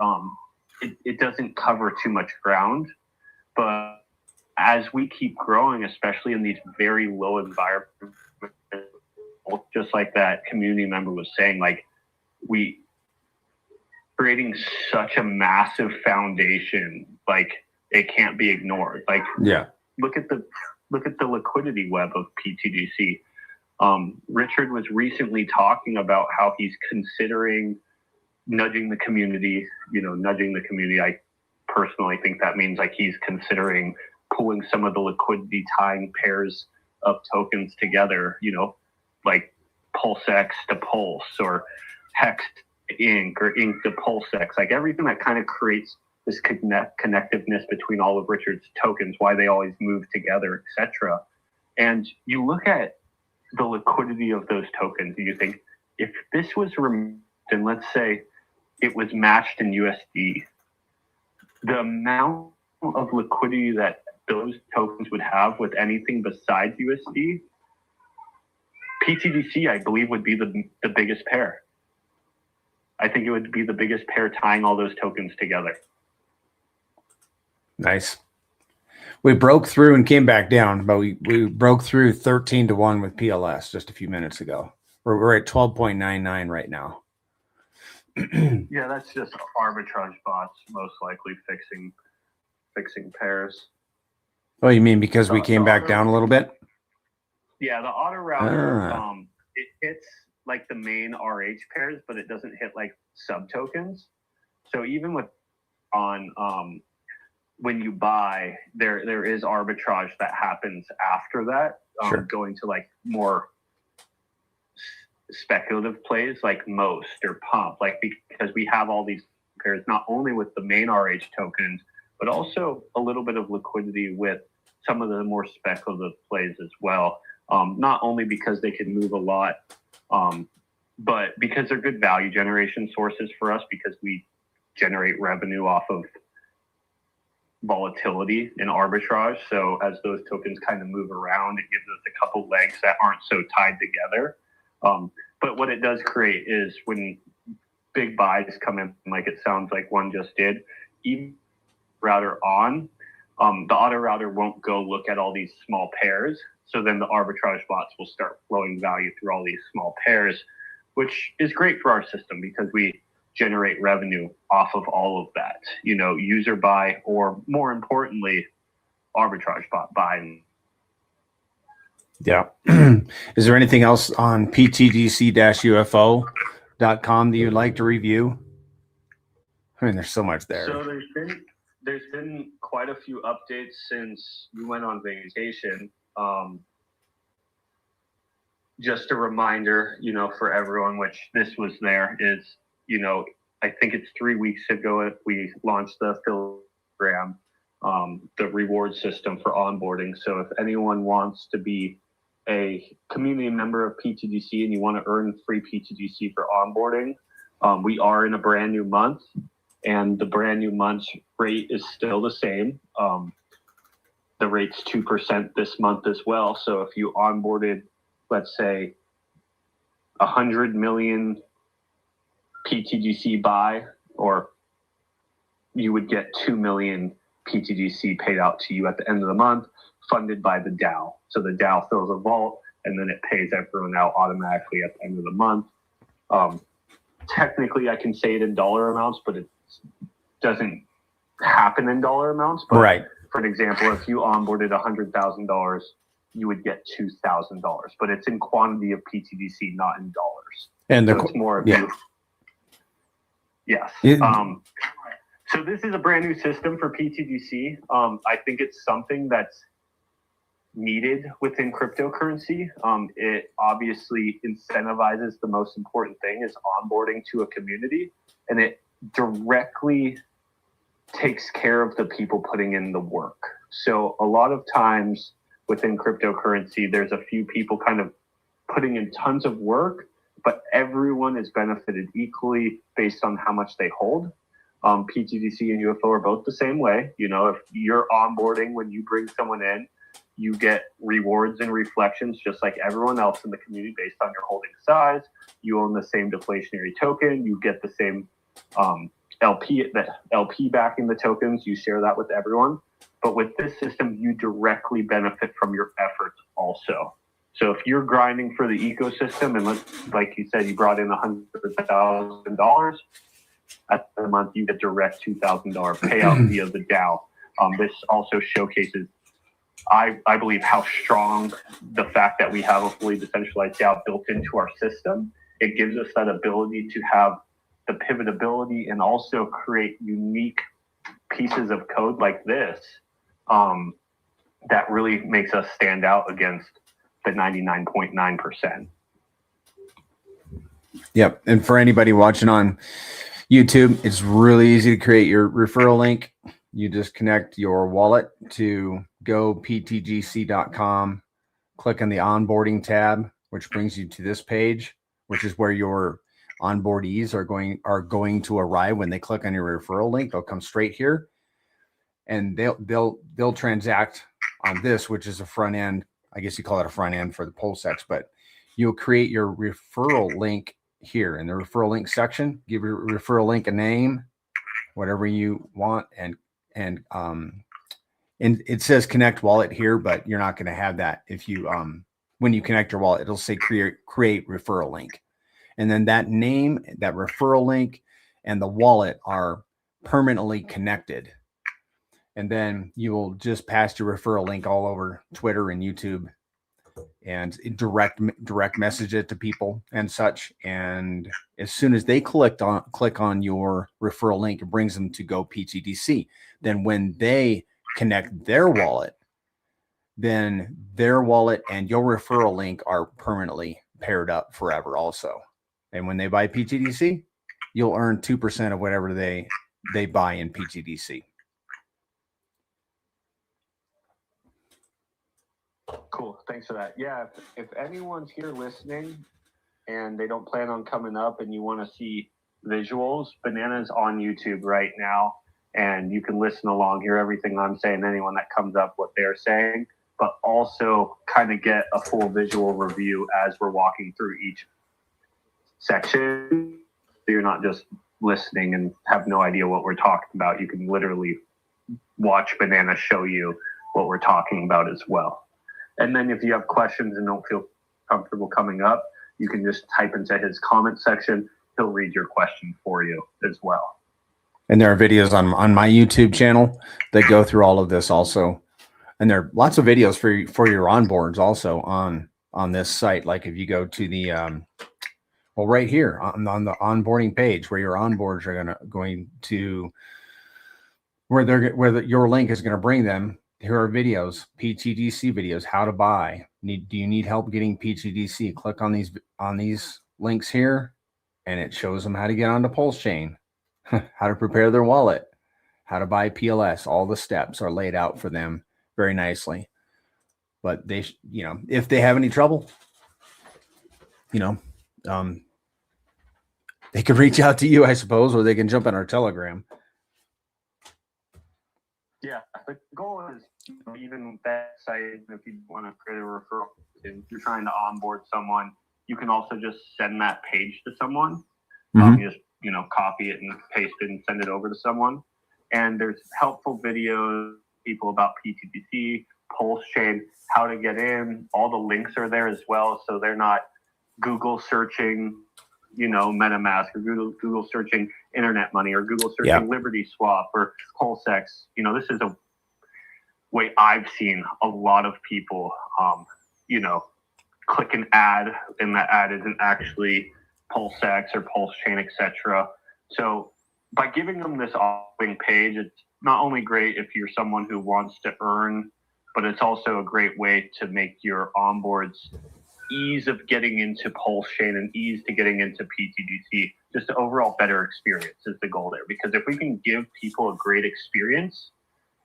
it doesn't cover too much ground. But as we keep growing, especially in these very low environments, just like that community member was saying, like we creating such a massive foundation, like it can't be ignored. Like Yeah. look at the liquidity web of PTGC. Richard was recently talking about how he's considering nudging the community. I personally think that means like he's considering pulling some of the liquidity tying pairs of tokens together, you know, like PulseX to Pulse or Hex to Ink or Ink to PulseX, like everything that kind of creates this connectiveness between all of Richard's tokens, why they always move together, etc. And you look at the liquidity of those tokens and you think, if this was removed and let's say it was matched in USD, the amount of liquidity that those tokens would have with anything besides USD, PTGC, I believe, would be the biggest pair. I think it would be the biggest pair tying all those tokens together. Nice. We broke through and came back down, but we broke through 13-1 with PLS just a few minutes ago. We're at 12.99 right now. Yeah, that's just arbitrage bots most likely fixing pairs. Oh, you mean because we came back down a little bit? Yeah, the auto router it hits like the main RH pairs, but it doesn't hit like sub tokens. So even with when you buy, there is arbitrage that happens after that, Sure. going to like more speculative plays like most or pump, like because we have all these pairs not only with the main RH tokens, but also a little bit of liquidity with some of the more speculative plays as well. Not only because they can move a lot, but because they're good value generation sources for us because we generate revenue off of volatility and arbitrage. So as those tokens kind of move around, it gives us a couple legs that aren't so tied together. But what it does create is when big buys come in, like it sounds like one just did, even router on, the auto router won't go look at all these small pairs. So then the arbitrage bots will start flowing value through all these small pairs, which is great for our system because we generate revenue off of all of that, user buy, or more importantly, arbitrage bot buy. Yeah. Is there anything else on ptgc-ufo.com that you'd like to review? I mean, there's so much there. So there's been quite a few updates since we went on vacation. Just a reminder, for everyone, which this was there, is, I think it's 3 weeks ago we launched the program, the reward system for onboarding. So if anyone wants to be a community member of pTGC and you want to earn free pTGC for onboarding, we are in a brand new month, and the brand new month's rate is still the same. The rate's 2% this month as well. So if you onboarded, let's say, 100 million pTGC buy, or you would get 2 million pTGC paid out to you at the end of the month, funded by the DAO. So the DAO fills a vault, and then it pays everyone out automatically at the end of the month. Technically, I can say it in dollar amounts, but it doesn't happen in dollar amounts. But right. For an example, if you onboarded $100,000, you would get $2,000, but it's in quantity of pTGC, not in dollars. And so it's more of yeah. Yes. So this is a brand new system for pTGC. I think it's something that's needed within cryptocurrency. It obviously incentivizes the most important thing is onboarding to a community, and it directly takes care of the people putting in the work. So a lot of times within cryptocurrency, there's a few people kind of putting in tons of work, but everyone is benefited equally based on how much they hold. pTGC and UFO are both the same way. If you're onboarding, when you bring someone in, you get rewards and reflections just like everyone else in the community based on your holding size. You own the same deflationary token. You get the same LP backing the tokens. You share that with everyone. But with this system, you directly benefit from your efforts also. So if you're grinding for the ecosystem, and like you said, you brought in $100,000 at the month, you get direct $2,000 payout via the DAO. This also showcases, I believe, how strong the fact that we have a fully decentralized DAO built into our system. It gives us that ability to have the pivotability and also create unique pieces of code like this that really makes us stand out against the 99.9%. Yep. And for anybody watching on YouTube, it's really easy to create your referral link. You just connect your wallet to goptgc.com, click on the onboarding tab, which brings you to this page, which is where your onboardees are going to arrive. When they click on your referral link, they'll come straight here, and they'll transact on this, which is a front end. I guess you call it a front end for the PulseX, but you'll create your referral link here in the referral link section. Give your referral link a name, whatever you want, and and it says connect wallet here, but you're not going to have that if you when you connect your wallet, it'll say create referral link. And then that name, that referral link, and the wallet are permanently connected. And then you will just pass your referral link all over Twitter and YouTube and direct message it to people and such. And as soon as they click on your referral link, it brings them to Go pTGC. Then when they connect their wallet, then their wallet and your referral link are permanently paired up forever also. And when they buy pTGC, you'll earn 2% of whatever they buy in pTGC. Cool. Thanks for that. Yeah. If anyone's here listening and they don't plan on coming up and you want to see visuals, Banana's on YouTube right now, and you can listen along, hear everything I'm saying, anyone that comes up, what they're saying, but also kind of get a full visual review as we're walking through each section. So you're not just listening and have no idea what we're talking about. You can literally watch Banana show you what we're talking about as well. And then if you have questions and don't feel comfortable coming up, you can just type into his comment section. He'll read your question for you as well. And there are videos on my YouTube channel that go through all of this also. And there are lots of videos for your onboards also on this site. Like if you go to the well, right here on the onboarding page where your onboards are going to where your link is going to bring them. Here are videos, pTGC videos, how to buy. Do you need help getting pTGC? Click on these links here, and it shows them how to get onto Pulse Chain, how to prepare their wallet, how to buy PLS. All the steps are laid out for them very nicely. But they, if they have any trouble, they could reach out to you, I suppose, or they can jump on our Telegram. Yeah, the goal is even that site, if you want to create a referral, if you're trying to onboard someone, you can also just send that page to someone. You just, copy it and paste it and send it over to someone. And there's helpful videos, people about pTGC, Pulse Chain, how to get in. All the links are there as well. So they're not Google searching, MetaMask, or Google searching internet money, or Google searching Liberty Swap or PulseX. This is a way I've seen a lot of people, click an ad, and that ad isn't actually PulseX or Pulse Chain, etc. So by giving them this offering page, it's not only great if you're someone who wants to earn, but it's also a great way to make your onboards ease of getting into Pulse Chain and ease to getting into pTGC. Just an overall better experience is the goal there. Because if we can give people a great experience,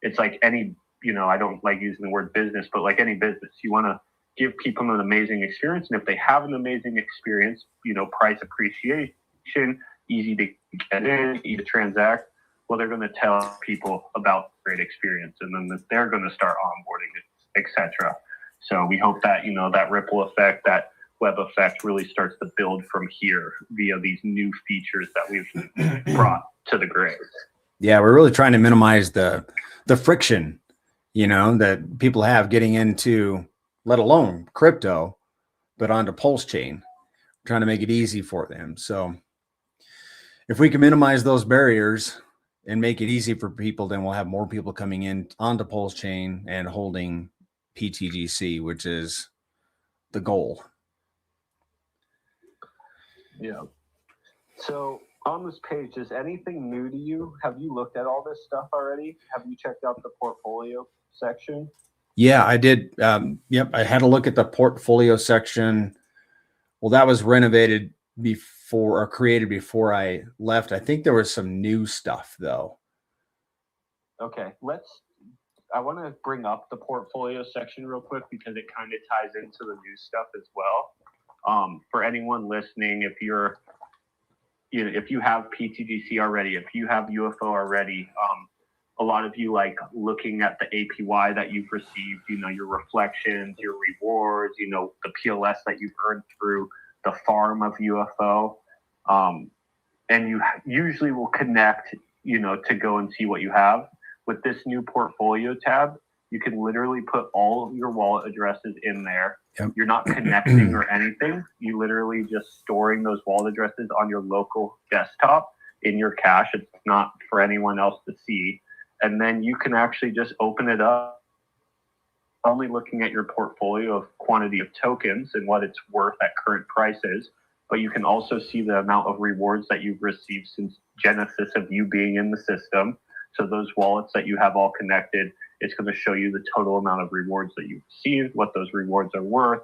it's like any, I don't like using the word business, but like any business, you want to give people an amazing experience. And if they have an amazing experience, price appreciation, easy to get in, easy to transact, well, they're going to tell people about great experience, and then they're going to start onboarding, etc. So we hope that, that ripple effect, that web effect really starts to build from here via these new features that we've brought to the grid. Yeah, we're really trying to minimize the friction, that people have getting into, let alone crypto, but onto Pulse Chain. We're trying to make it easy for them. So if we can minimize those barriers and make it easy for people, then we'll have more people coming in onto Pulse Chain and holding pTGC, which is the goal. Yeah. So on this page, is anything new to you? Have you looked at all this stuff already? Have you checked out the portfolio section? Yeah, I did. Yep. I had a look at the portfolio section. Well, that was renovated before, or created before I left. I think there was some new stuff though. Okay. I want to bring up the portfolio section real quick because it kind of ties into the new stuff as well. For anyone listening, if you have pTGC already, if you have UFO already, a lot of you like looking at the APY that you've received, your reflections, your rewards, the PLS that you've earned through the farm of UFO. And you usually will connect, to go and see what you have. With this new portfolio tab, You can literally put all of your wallet addresses in there. Yep. You're not connecting or anything. You literally just storing those wallet addresses on your local desktop in your cache. It's not for anyone else to see. And then you can actually just open it up, only looking at your portfolio of quantity of tokens and what it's worth at current prices. But you can also see the amount of rewards that you've received since genesis of you being in the system. So those wallets that you have all connected, it's going to show you the total amount of rewards that you've received, what those rewards are worth.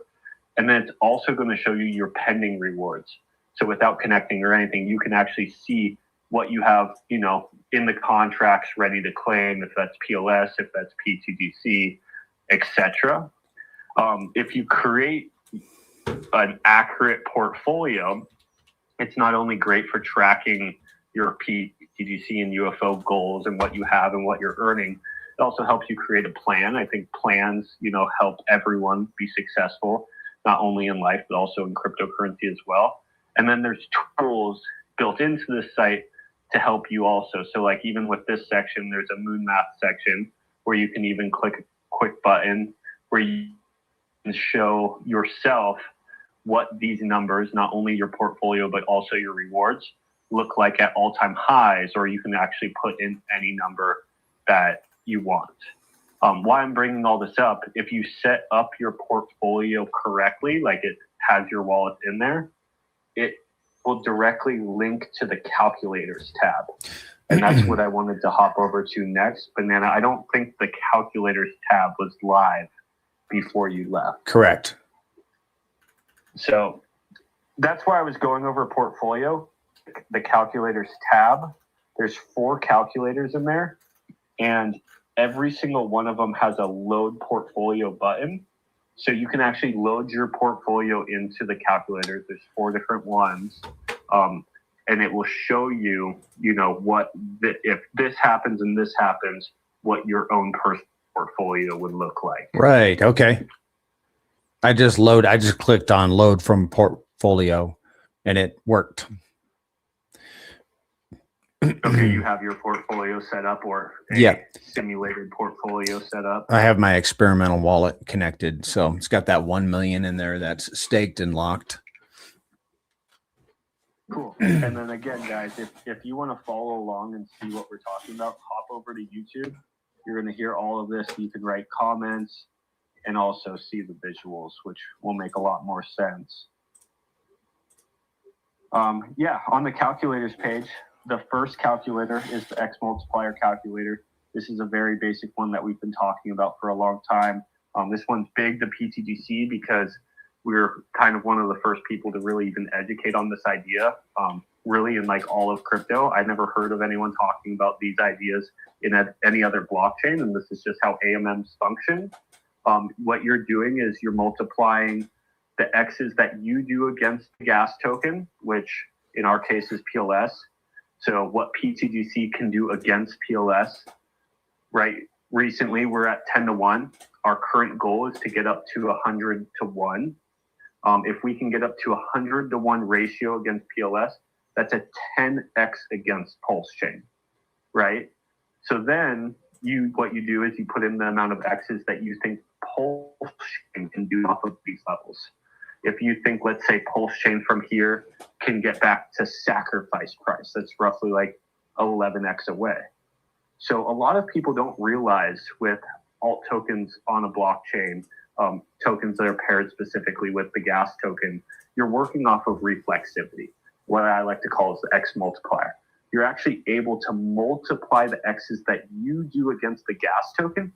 And then it's also going to show you your pending rewards. So without connecting or anything, you can actually see what you have, in the contracts ready to claim, if that's PLS, if that's pTGC, etc. If you create an accurate portfolio, it's not only great for tracking your pTGC and UFO goals and what you have and what you're earning, it also helps you create a plan. I think plans, help everyone be successful, not only in life, but also in cryptocurrency as well. And then there's tools built into this site to help you also. So like even with this section, there's a moon map section where you can even click a quick button where you can show yourself what these numbers, not only your portfolio, but also your rewards, look like at all-time highs, or you can actually put in any number that you want. Why I'm bringing all this up, if you set up your portfolio correctly, like it has your wallet in there, it will directly link to the calculators tab. And that's what I wanted to hop over to next. Banana, I don't think the calculators tab was live before you left. Correct. So that's why I was going over portfolio, the calculators tab. There's 4 calculators in there, and every single one of them has a load portfolio button. So you can actually load your portfolio into the calculator. There's 4 different ones. And it will show you, if this happens and this happens, what your own personal portfolio would look like. Right. Okay. I just clicked on load from portfolio and it worked. Okay, you have your portfolio set up, or a simulated portfolio set up? I have my experimental wallet connected. So it's got that 1 million in there that's staked and locked. Cool. And then again, guys, if you want to follow along and see what we're talking about, hop over to YouTube. You're going to hear all of this. You can write comments and also see the visuals, which will make a lot more sense. On the calculators page, the first calculator is the X multiplier calculator. This is a very basic one that we've been talking about for a long time. This one's big, the pTGC, because we're kind of one of the first people to really even educate on this idea, really in like all of crypto. I never heard of anyone talking about these ideas in any other blockchain, and this is just how AMMs function. What you're doing is you're multiplying the X's that you do against the gas token, which in our case is PLS. So what pTGC can do against PLS, right? Recently, we're at 10 to 1. Our current goal is to get up to 100 to 1. If we can get up to 100 to 1 ratio against PLS, that's a 10x against Pulse Chain, right? So then what you do is you put in the amount of X's that you think Pulse Chain can do off of these levels. If you think, let's say, Pulse Chain from here can get back to sacrifice price, that's roughly like 11x away. So a lot of people don't realize with alt tokens on a blockchain, tokens that are paired specifically with the gas token, you're working off of reflexivity, what I like to call is the X multiplier. You're actually able to multiply the X's that you do against the gas token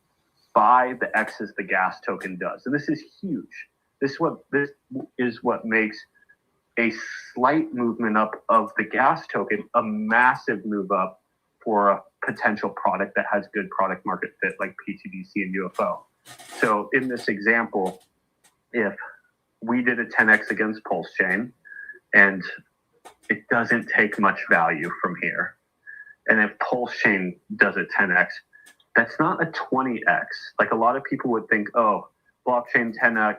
by the X's the gas token does. And this is huge. This is what makes a slight movement up of the gas token a massive move up for a potential product that has good product market fit like pTGC and UFO. So in this example, if we did a 10x against Pulse Chain and it doesn't take much value from here, and if Pulse Chain does a 10x, that's not a 20x. Like a lot of people would think, oh, blockchain 10x,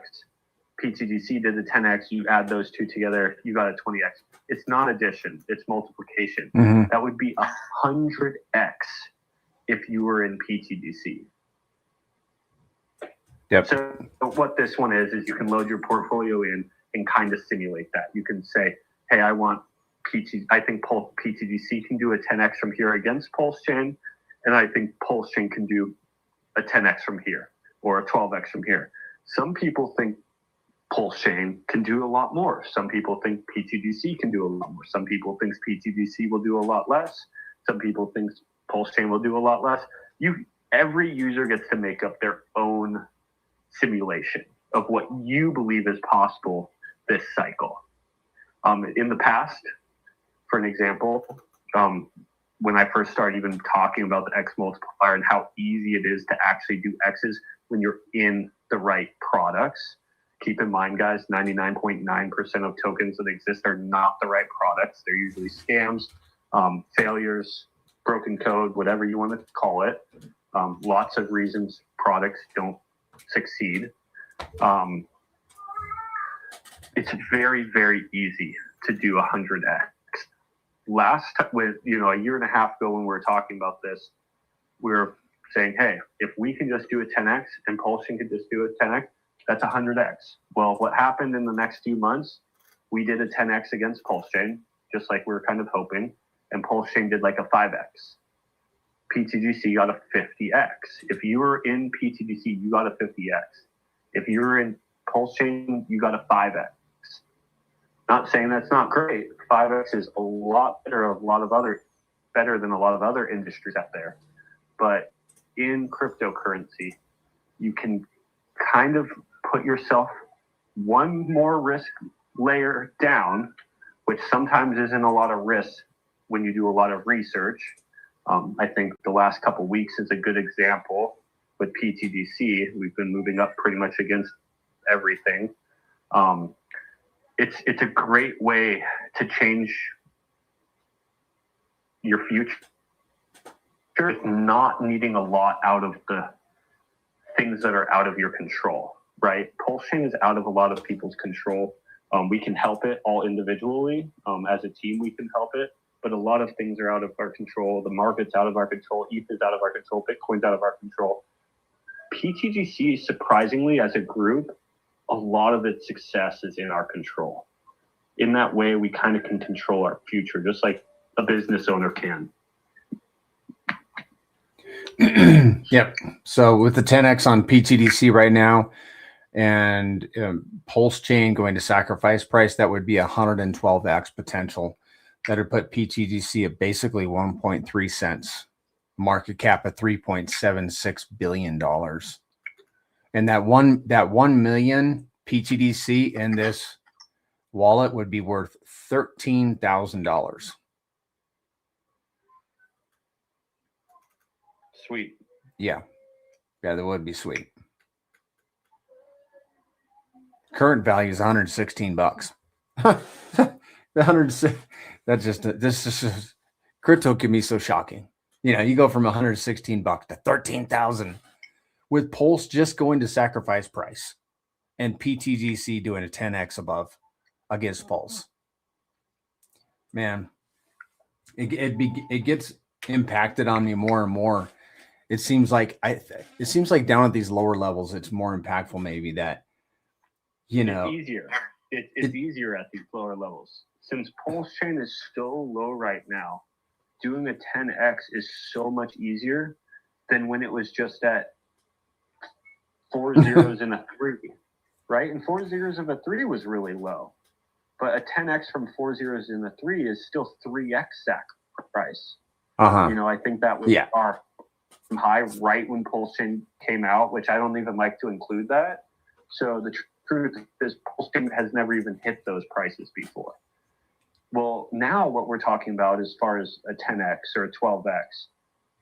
pTGC did a 10x, you add those two together, you got a 20x. It's not addition, it's multiplication. Mm-hmm. That would be 100x if you were in pTGC. Yep. So what this one is you can load your portfolio in and kind of simulate that. You can say, hey, I think pTGC can do a 10x from here against Pulse Chain, and I think Pulse Chain can do a 10x from here or a 12x from here. Some people think Pulse Chain can do a lot more. Some people think pTGC can do a lot more. Some people think pTGC will do a lot less. Some people think Pulse Chain will do a lot less. Every user gets to make up their own simulation of what you believe is possible this cycle. In the past, for an example, when I first started even talking about the X multiplier and how easy it is to actually do X's when you're in the right products. Keep in mind, guys, 99.9% of tokens that exist are not the right products. They're usually scams, failures, broken code, whatever you want to call it. Lots of reasons products don't succeed. It's very, very easy to do 100x. A year and a half ago when we were talking about this, we were saying, hey, if we can just do a 10x and Pulse Chain could just do a 10x, that's 100x. Well, what happened in the next few months, we did a 10x against Pulse Chain, just like we were kind of hoping, and Pulse Chain did like a 5x. pTGC got a 50x. If you were in pTGC, you got a 50x. If you were in Pulse Chain, you got a 5x. Not saying that's not great. 5x is a lot better than a lot of other industries out there. But in cryptocurrency, you can kind of put yourself one more risk layer down, which sometimes isn't a lot of risk when you do a lot of research. I think the last couple of weeks is a good example with pTGC. We've been moving up pretty much against everything. It's a great way to change your future, not needing a lot out of the things that are out of your control, right? Pulse Chain is out of a lot of people's control. We can help it all individually. As a team, we can help it, but a lot of things are out of our control. The market's out of our control. ETH is out of our control. Bitcoin's out of our control. pTGC, surprisingly, as a group, a lot of its success is in our control. In that way, we kind of can control our future, just like a business owner can. Yep. So with the 10x on pTGC right now and Pulse Chain going to sacrifice price, that would be 112x potential. That would put pTGC at basically 1.3 cents, market cap of $3.76 billion. And that 1 million pTGC in this wallet would be worth $13,000. Sweet. Yeah, that would be sweet. Current value is 116 bucks. The 106. This is crypto can be so shocking. You go from 116 bucks to 13,000 with Pulse just going to sacrifice price and pTGC doing a 10x above against Pulse. Man, it gets impacted on me more and more. It seems like down at these lower levels, it's more impactful. Maybe that, it's easier. It's easier at these lower levels. Since Pulse Chain is so low right now, doing a 10x is so much easier than when it was just at 4 zeros and a 3, right? And 4 zeros of a 3 was really low. But a 10x from 4 zeros and a 3 is still 3x sacrifice. I think that was our high right when Pulse Chain came out, which I don't even like to include that. So the truth is Pulse Chain has never even hit those prices before. Well, now what we're talking about as far as a 10x or a 12x,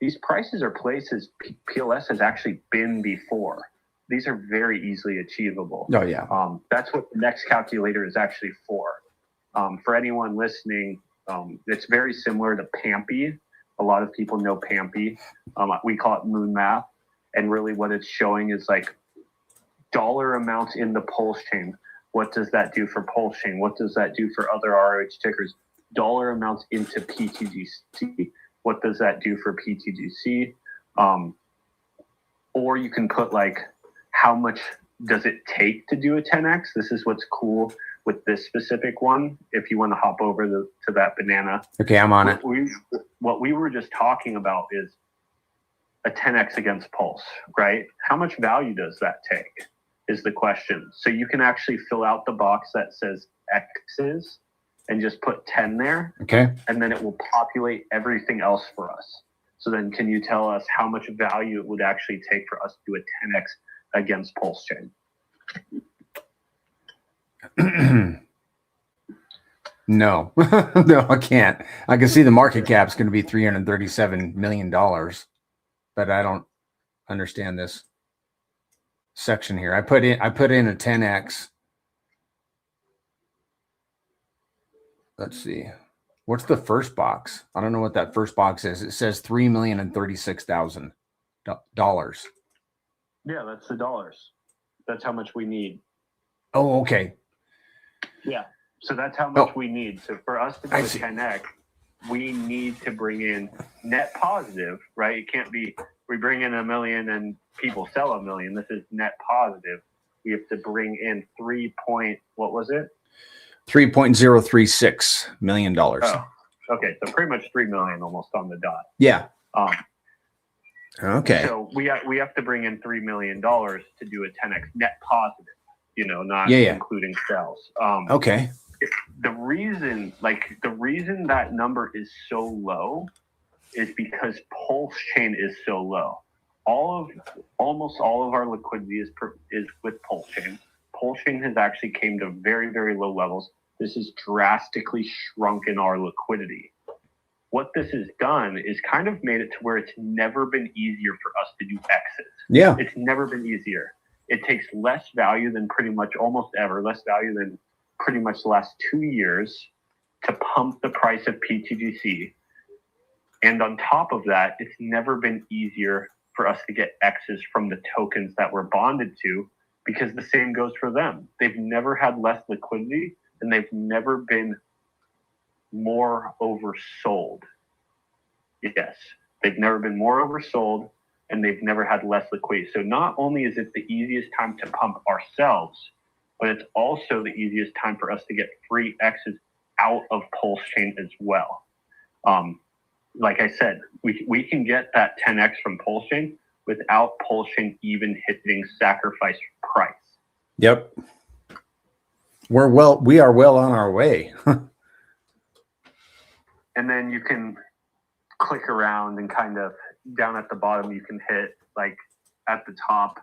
these prices are places PLS has actually been before. These are very easily achievable. Oh, yeah. That's what the next calculator is actually for. For anyone listening, it's very similar to PAMPy. A lot of people know PAMPy. We call it moon math. And really what it's showing is like dollar amounts in the Pulse Chain. What does that do for Pulse Chain? What does that do for other ROH tickers? Dollar amounts into pTGC. What does that do for pTGC? Or you can put like how much does it take to do a 10x? This is what's cool with this specific one. If you want to hop over to that banana. Okay, I'm on it. What we were just talking about is a 10x against Pulse, right? How much value does that take is the question. So you can actually fill out the box that says X's and just put 10 there. Okay. And then it will populate everything else for us. So then can you tell us how much value it would actually take for us to do a 10x against Pulse Chain? No, no, I can't. I can see the market cap is going to be $337 million, but I don't understand this section here. I put in a 10x. Let's see. What's the first box? I don't know what that first box is. It says $3,036,000. Yeah, that's the dollars. That's how much we need. Oh, okay. Yeah. So that's how much we need. So for us to do a 10x, we need to bring in net positive, right? It can't be we bring in $1 million and people sell $1 million. This is net positive. We have to bring in $3.036 million. Oh, okay. So pretty much 3 million almost on the dot. Yeah. Okay. So we have to bring in $3 million to do a 10x net positive, not including sales. Okay. The reason that number is so low is because Pulse Chain is so low. Almost all of our liquidity is with Pulse Chain. Pulse Chain has actually came to very, very low levels. This has drastically shrunken our liquidity. What this has done is kind of made it to where it's never been easier for us to do X's. Yeah. It's never been easier. It takes less value than pretty much almost ever, less value than pretty much the last 2 years to pump the price of pTGC. And on top of that, it's never been easier for us to get X's from the tokens that we're bonded to, because the same goes for them. They've never had less liquidity, and they've never been more oversold. Yes, they've never been more oversold, and they've never had less liquidity. So not only is it the easiest time to pump ourselves, but it's also the easiest time for us to get free X's out of Pulse Chain as well. Like I said, we can get that 10x from Pulse Chain without Pulse Chain even hitting sacrifice price. Yep. We are well on our way. And then you can click around and kind of down at the bottom, you can hit like at the top,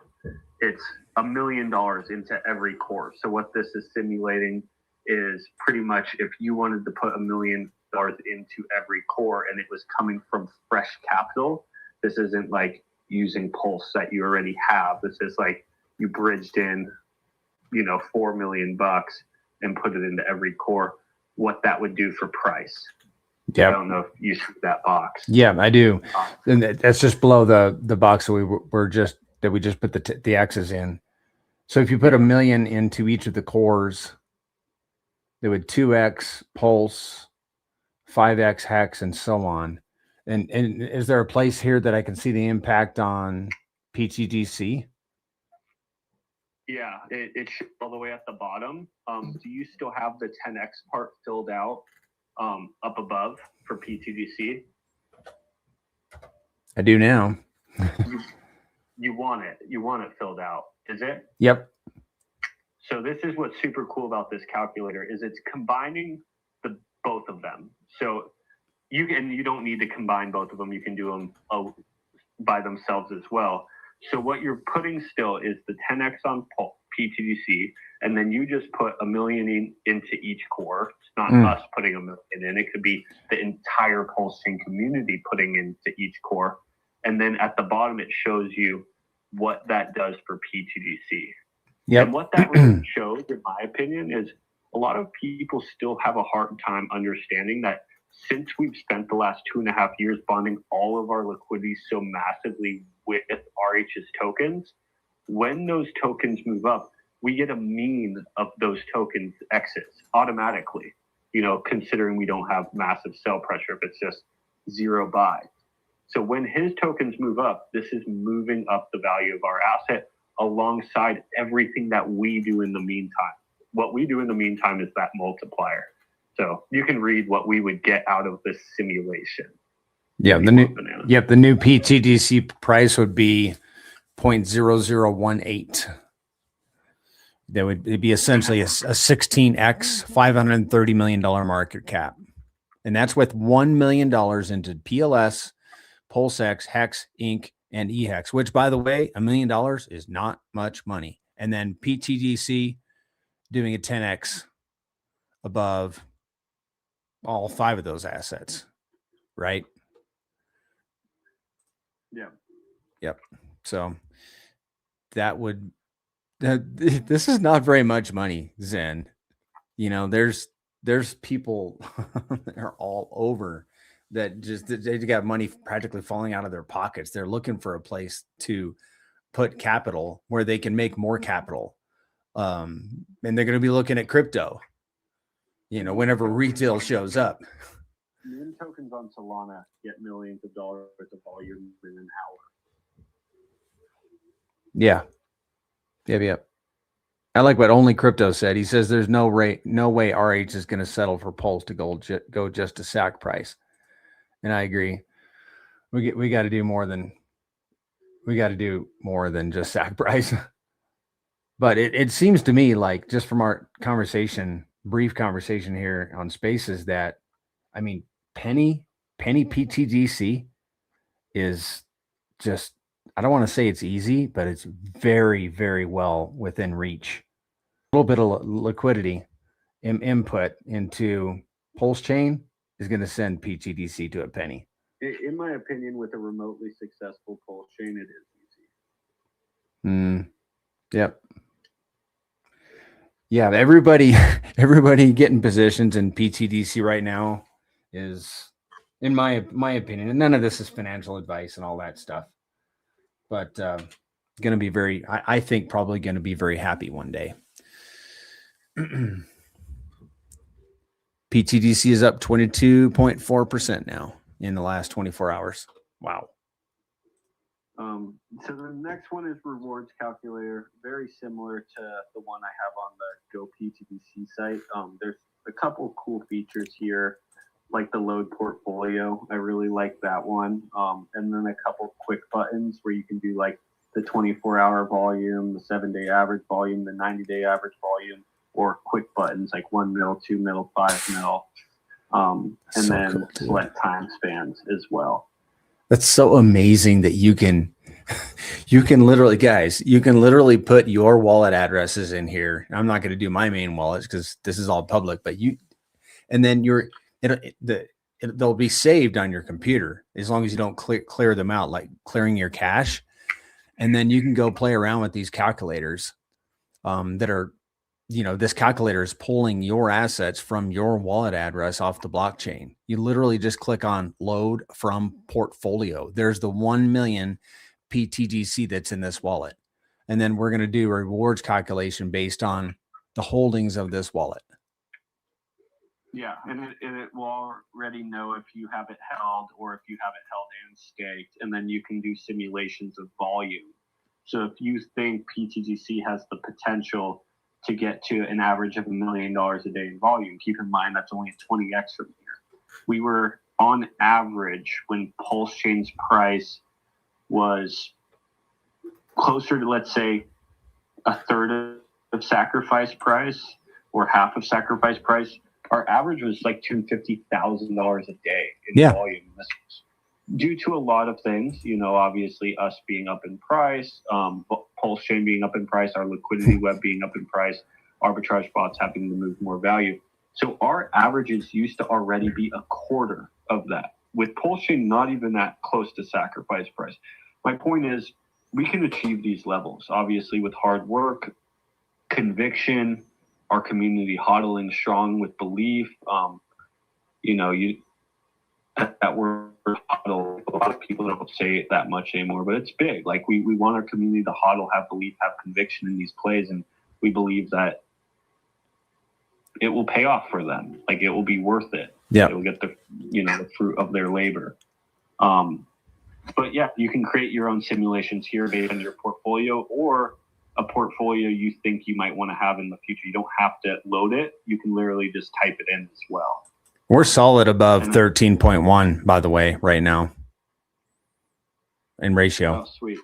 it's $1 million into every core. So what this is simulating is pretty much if you wanted to put $1 million into every core and it was coming from fresh capital, this isn't like using Pulse that you already have. This is like you bridged in, $4 million and put it into every core, what that would do for price. Yeah. I don't know if you see that box. Yeah, I do. And that's just below the box that we just put the X's in. So if you put $1 million into each of the cores, they would 2x Pulse, 5x Hex, and so on. And is there a place here that I can see the impact on pTGC? Yeah, it should all the way at the bottom. Do you still have the 10x part filled out up above for pTGC? I do now. You want it filled out, is it? Yep. So this is what's super cool about this calculator is it's combining both of them. So you don't need to combine both of them. You can do them by themselves as well. So what you're putting still is the 10x on pTGC, and then you just put $1 million into each core. It's not us putting $1 million in. It could be the entire Pulse Chain community putting into each core. And then at the bottom, it shows you what that does for pTGC. Yep. And what that really shows, in my opinion, is a lot of people still have a hard time understanding that since we've spent the last 2.5 years bonding all of our liquidity so massively with RH's tokens, when those tokens move up, we get a mean of those tokens exits automatically, considering we don't have massive sell pressure if it's just zero buy. So when his tokens move up, this is moving up the value of our asset alongside everything that we do in the meantime. What we do in the meantime is that multiplier. So you can read what we would get out of this simulation. Yeah, the new PTGC price would be 0.0018. That would be essentially a 16x $530 million market cap. And that's with $1 million into PLS, PulseX, Hex, Inc., and EHEX, which, by the way, $1 million is not much money. And then pTGC doing a 10x above all 5 of those assets, right? Yeah. Yep. So that would, this is not very much money, Zen. You know, there's people that are all over that just, they got money practically falling out of their pockets. They're looking for a place to put capital where they can make more capital. And they're going to be looking at crypto, you know, whenever retail shows up. Meme tokens on Solana get millions of dollars of volume in an hour. Yeah. Yep. I like what Only Crypto said. He says there's no way RH is going to settle for Pulse to go just to SAC price. And I agree. We got to do more than just SAC price. But it seems to me like, just from our brief conversation here on Spaces, that, I mean, penny pTGC is just, I don't want to say it's easy, but it's very, very well within reach. A little bit of liquidity input into Pulse Chain is going to send pTGC to a penny. In my opinion, with a remotely successful Pulse Chain, it is easy. Yep. Yeah, everybody getting positions in pTGC right now is, in my opinion, and none of this is financial advice and all that stuff, but going to be very, I think probably going to be very happy one day. pTGC is up 22.4% now in the last 24 hours. Wow. So the next one is rewards calculator, very similar to the one I have on the Go pTGC site. There's a couple cool features here, like the load portfolio. I really like that one. And then a couple quick buttons where you can do like the 24-hour volume, the 7-day average volume, the 90-day average volume, or quick buttons like 1 mil, 2 mil, 5 mil, and so then cool, select time spans as well. That's so amazing that you can literally, guys, you can literally put your wallet addresses in here. I'm not going to do my main wallets because this is all public, but and then they'll be saved on your computer as long as you don't clear them out, like clearing your cache. And then you can go play around with these calculators that are, you know, this calculator is pulling your assets from your wallet address off the blockchain. You literally just click on load from portfolio. There's the 1 million pTGC that's in this wallet. And then we're going to do a rewards calculation based on the holdings of this wallet. Yeah, and it will already know if you have it held or if you have it held and staked, and then you can do simulations of volume. So if you think pTGC has the potential to get to an average of $1 million a day in volume, keep in mind that's only a 20x from here. We were on average, when Pulse Chain's price was closer to, let's say, a third of sacrifice price or half of sacrifice price, our average was like $250,000 a day in volume. This was due to a lot of things, you know, obviously us being up in price, Pulse Chain being up in price, our liquidity web being up in price, arbitrage bots having to move more value. So our averages used to already be a quarter of that, with Pulse Chain not even that close to sacrifice price. My point is, we can achieve these levels, obviously, with hard work, conviction, our community hodling strong with belief. You know, that word hodl, a lot of people don't say it that much anymore, but it's big. Like we want our community to hodl, have belief, have conviction in these plays, and we believe that it will pay off for them. Like it will be worth it. Yeah, they'll get the fruit of their labor. But yeah, you can create your own simulations here based on your portfolio, or a portfolio you think you might want to have in the future. You don't have to load it. You can literally just type it in as well. We're solid above And- 13.1, by the way, right now in ratio. Oh, sweet.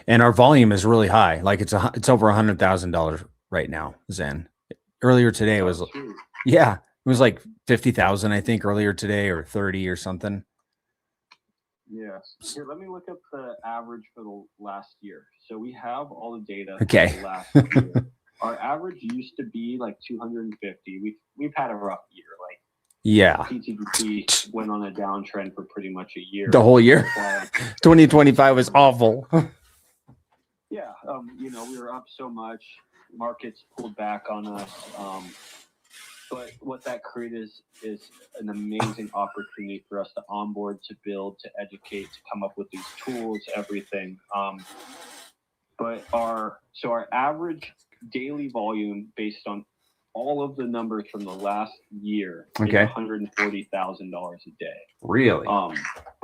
And our volume is really high. Like it's over $100,000 right now, Zen. Earlier today it was, Oh, sweet. yeah, it was like 50,000, I think, earlier today, or 30 or something. Yes. Here, let me look up the average for the last year. So we have all the data Okay. for the last year. Our average used to be like 250. We've had a rough year. Like Yeah. pTGC went on a downtrend for pretty much a year. The whole year. But, 2025 was awful. yeah, you know, we were up so much. Markets pulled back on us. But what that created is an amazing opportunity for us to onboard, to build, to educate, to come up with these tools, everything. But our average daily volume based on all of the numbers from the last year is Okay. $140,000 a day. Really?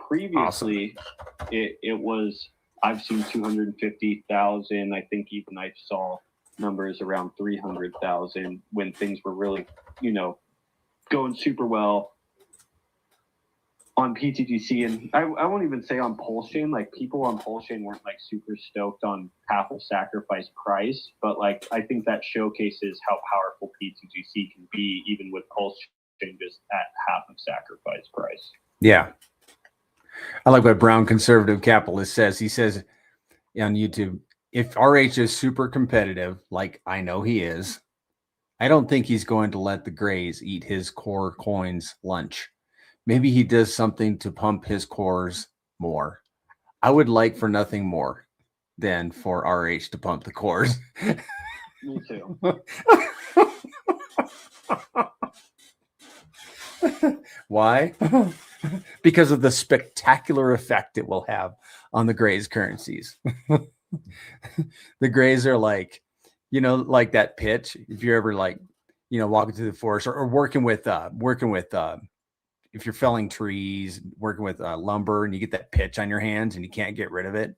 Previously, it was, I've seen 250,000. I think even I saw numbers around 300,000 when things were really, you know, going super well on pTGC. And I won't even say on Pulse-Chain. Like, people on Pulse-Chain weren't like super stoked on half of sacrifice price, but like I think that showcases how powerful pTGC can be even with Pulse-Chain just at half of sacrifice price. Yeah. I like what Brown Conservative Capitalist says. He says on YouTube, if RH is super competitive, like I know he is, I don't think he's going to let the grays eat his core coins lunch. Maybe he does something to pump his cores more. I would like for nothing more than for RH to pump the cores. Me too. Why? Because of the spectacular effect it will have on the grays currencies. The grays are like, you know, like that pitch. If you're ever like, you know, walking through the forest or working with if you're felling trees, working with lumber, and you get that pitch on your hands and you can't get rid of it.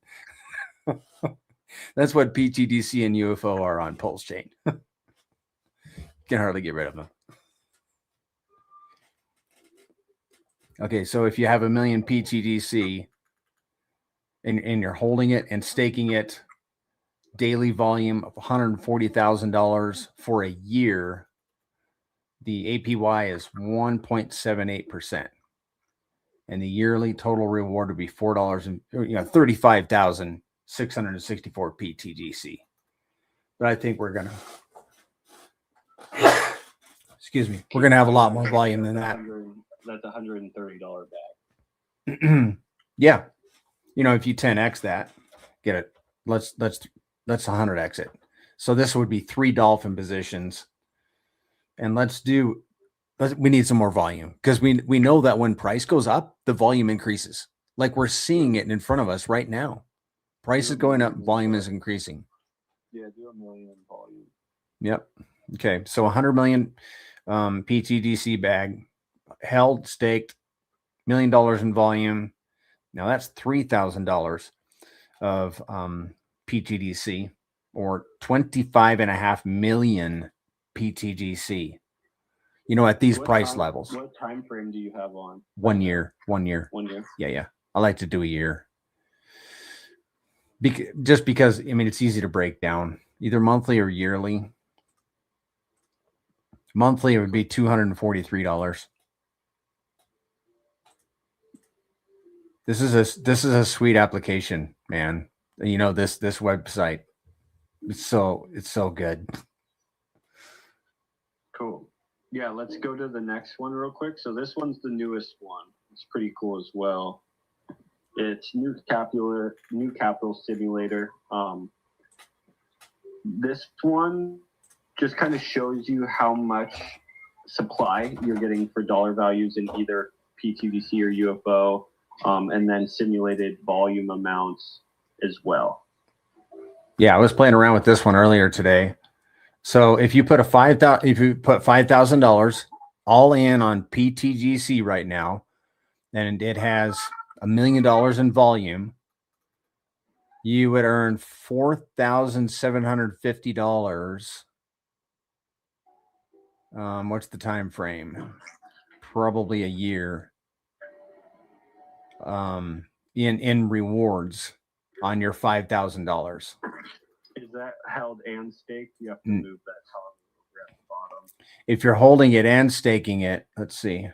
That's what pTGC and UFO are on Pulse-Chain. You can hardly get rid of them. Okay, so if you have 1 million pTGC and you're holding it and staking it, daily volume of $140,000 for a year, the APY is 1.78%. And the yearly total reward would be $35,664 pTGC. But I think we're going to, excuse me, we're going to have a lot more volume than that. That's $130 bag. Yeah. You know, if you 10x that, get it. Let's 100x it. So this would be 3 dolphin positions. And we need some more volume because we know that when price goes up, the volume increases. Like we're seeing it in front of us right now. Price is going up, volume is increasing. Yeah, do 1 million volume. Yep. Okay. So 100 million pTGC bag held, staked, $1 million in volume. Now that's $3,000 of pTGC or 25.5 million pTGC. You know, at these price levels. What time frame do you have on? 1 year. 1 year. 1 year. Yeah. I like to do a year. Just because, I mean, it's easy to break down. Either monthly or yearly. Monthly, it would be $243. This is a sweet application, man. You know, this website. It's so good. Cool. Yeah, let's go to the next one real quick. So this one's the newest one. It's pretty cool as well. It's new capital simulator. This one just kind of shows you how much supply you're getting for dollar values in either pTGC or UFO, and then simulated volume amounts as well. Yeah, I was playing around with this one earlier today. So if you put $5,000 all in on pTGC right now, and it has $1 million in volume, you would earn $4,750. What's the time frame? Probably a year. In rewards on your $5,000. Is that held and staked? You have to move that toggle over at the bottom. If you're holding it and staking it, let's see.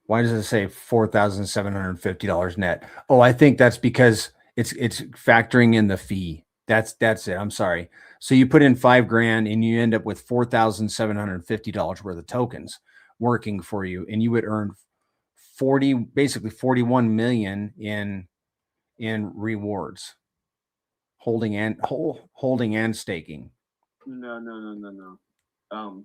Why does it say $4,750 net? Oh, I think that's because it's factoring in the fee. That's it. I'm sorry. So you put in $5,000 and you end up with $4,750 worth of tokens working for you, and you would earn basically 41 million in rewards, holding and staking. No.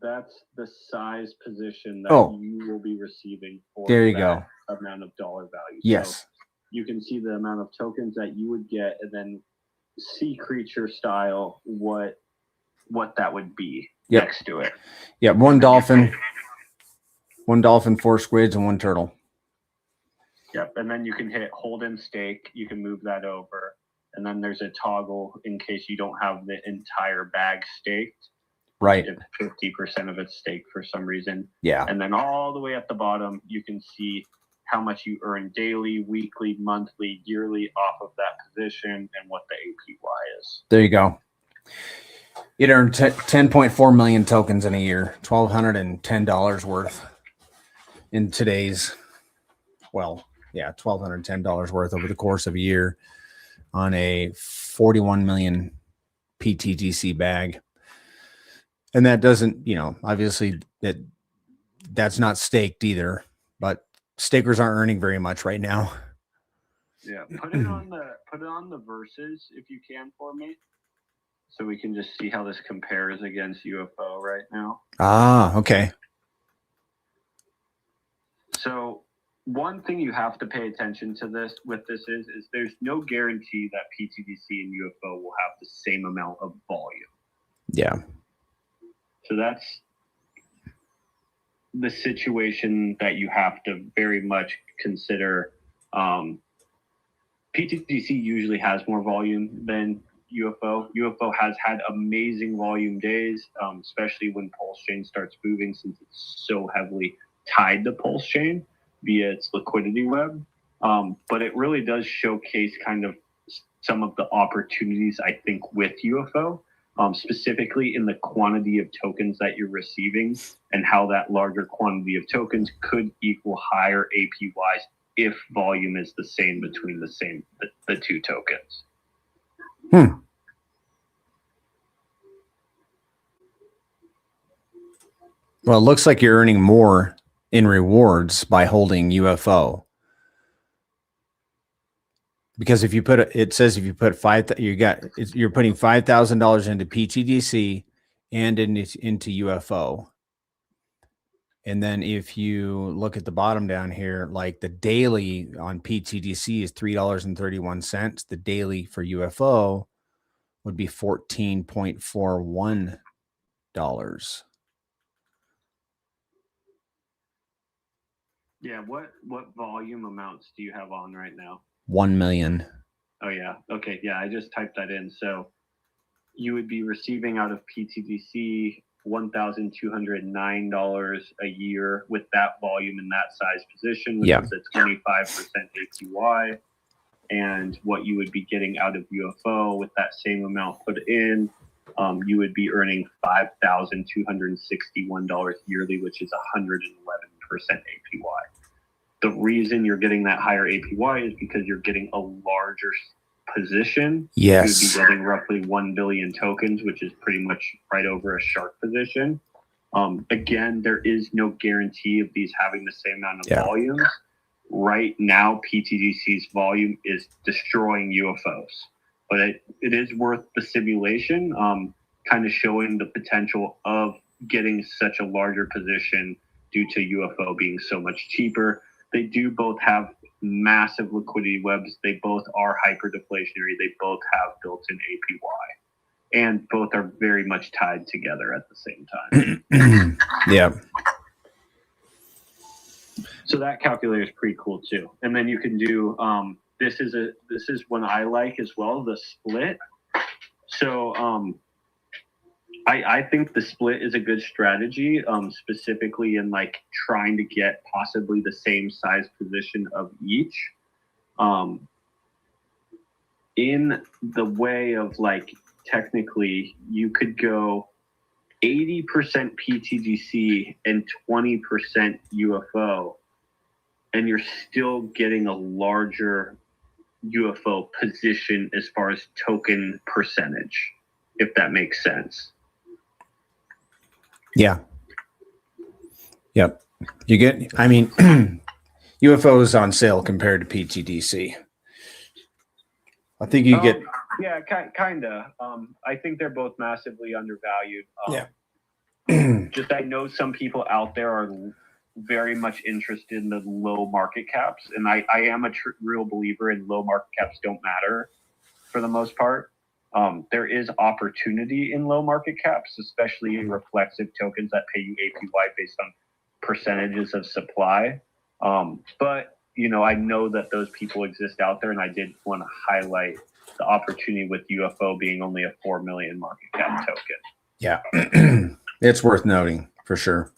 That's the size position that you will be receiving for there you that go. amount of dollar value. Yes. So you can see the amount of tokens that you would get, and then see creature style what that would be next to it. Yeah, one dolphin, 4 squids, and 1 turtle. Yep, and then you can hit hold and stake. You can move that over, and then there's a toggle in case you don't have the entire bag staked. Right. If 50% of it's staked for some reason. Yeah. And then all the way at the bottom, you can see how much you earn daily, weekly, monthly, yearly off of that position and what the APY is. There you go. It earned 10.4 million tokens in a year, $1,210 worth in today's, $1,210 worth over the course of a year on a 41 million pTGC bag. And that doesn't, obviously that's not staked either, but stakers aren't earning very much right now. Yeah, put it on the verses if you can for me, so we can just see how this compares against UFO right now. Ah, okay. So one thing you have to pay attention to is there's no guarantee that pTGC and UFO will have the same amount of volume. Yeah. So that's the situation that you have to very much consider. pTGC usually has more volume than UFO. UFO has had amazing volume days, especially when Pulse Chain starts moving, since it's so heavily tied to Pulse Chain via its liquidity web. But it really does showcase kind of some of the opportunities, I think, with UFO. Specifically in the quantity of tokens that you're receiving, and how that larger quantity of tokens could equal higher APYs if volume is the same between the two tokens. Well, it looks like you're earning more in rewards by holding UFO. Because if you put you're putting $5,000 into pTGC and into UFO. And then if you look at the bottom down here, like the daily on pTGC is $3.31. The daily for UFO would be $14.41. Yeah, what volume amounts do you have on right now? 1 million. Oh yeah. Okay. Yeah, I just typed that in. So you would be receiving out of pTGC $1,209 a year with that volume in that size position, which is a 25% APY. And what you would be getting out of UFO with that same amount put in, you would be earning $5,261 yearly, which is 111% APY. The reason you're getting that higher APY is because you're getting a larger position. Yes. You'd be getting roughly 1 billion tokens, which is pretty much right over a shark position. Again, there is no guarantee of these having the same amount of volume. Right now, pTGC's volume is destroying UFOs, but it is worth the simulation, kind of showing the potential of getting such a larger position due to UFO being so much cheaper. They do both have massive liquidity webs. They both are hyper deflationary. They both have built-in APY, and both are very much tied together at the same time. Yeah. So that calculator is pretty cool too. And then you can do this is one I like as well, the split. So I think the split is a good strategy, specifically in like trying to get possibly the same size position of each. In the way of like technically you could go 80% pTGC and 20% UFO, and you're still getting a larger UFO position as far as token percentage, if that makes sense. Yeah. Yep. You get, I mean, UFOs on sale compared to pTGC. I think you get. Yeah, kind of. I think they're both massively undervalued. Yeah. Just I know some people out there are very much interested in the low market caps, and I am a real believer in low market caps don't matter for the most part. There is opportunity in low market caps, especially in reflexive tokens that pay you APY based on percentages of supply. But you know, I know that those people exist out there, and I did want to highlight the opportunity with UFO being only a 4 million market cap token. Yeah, it's worth noting for sure.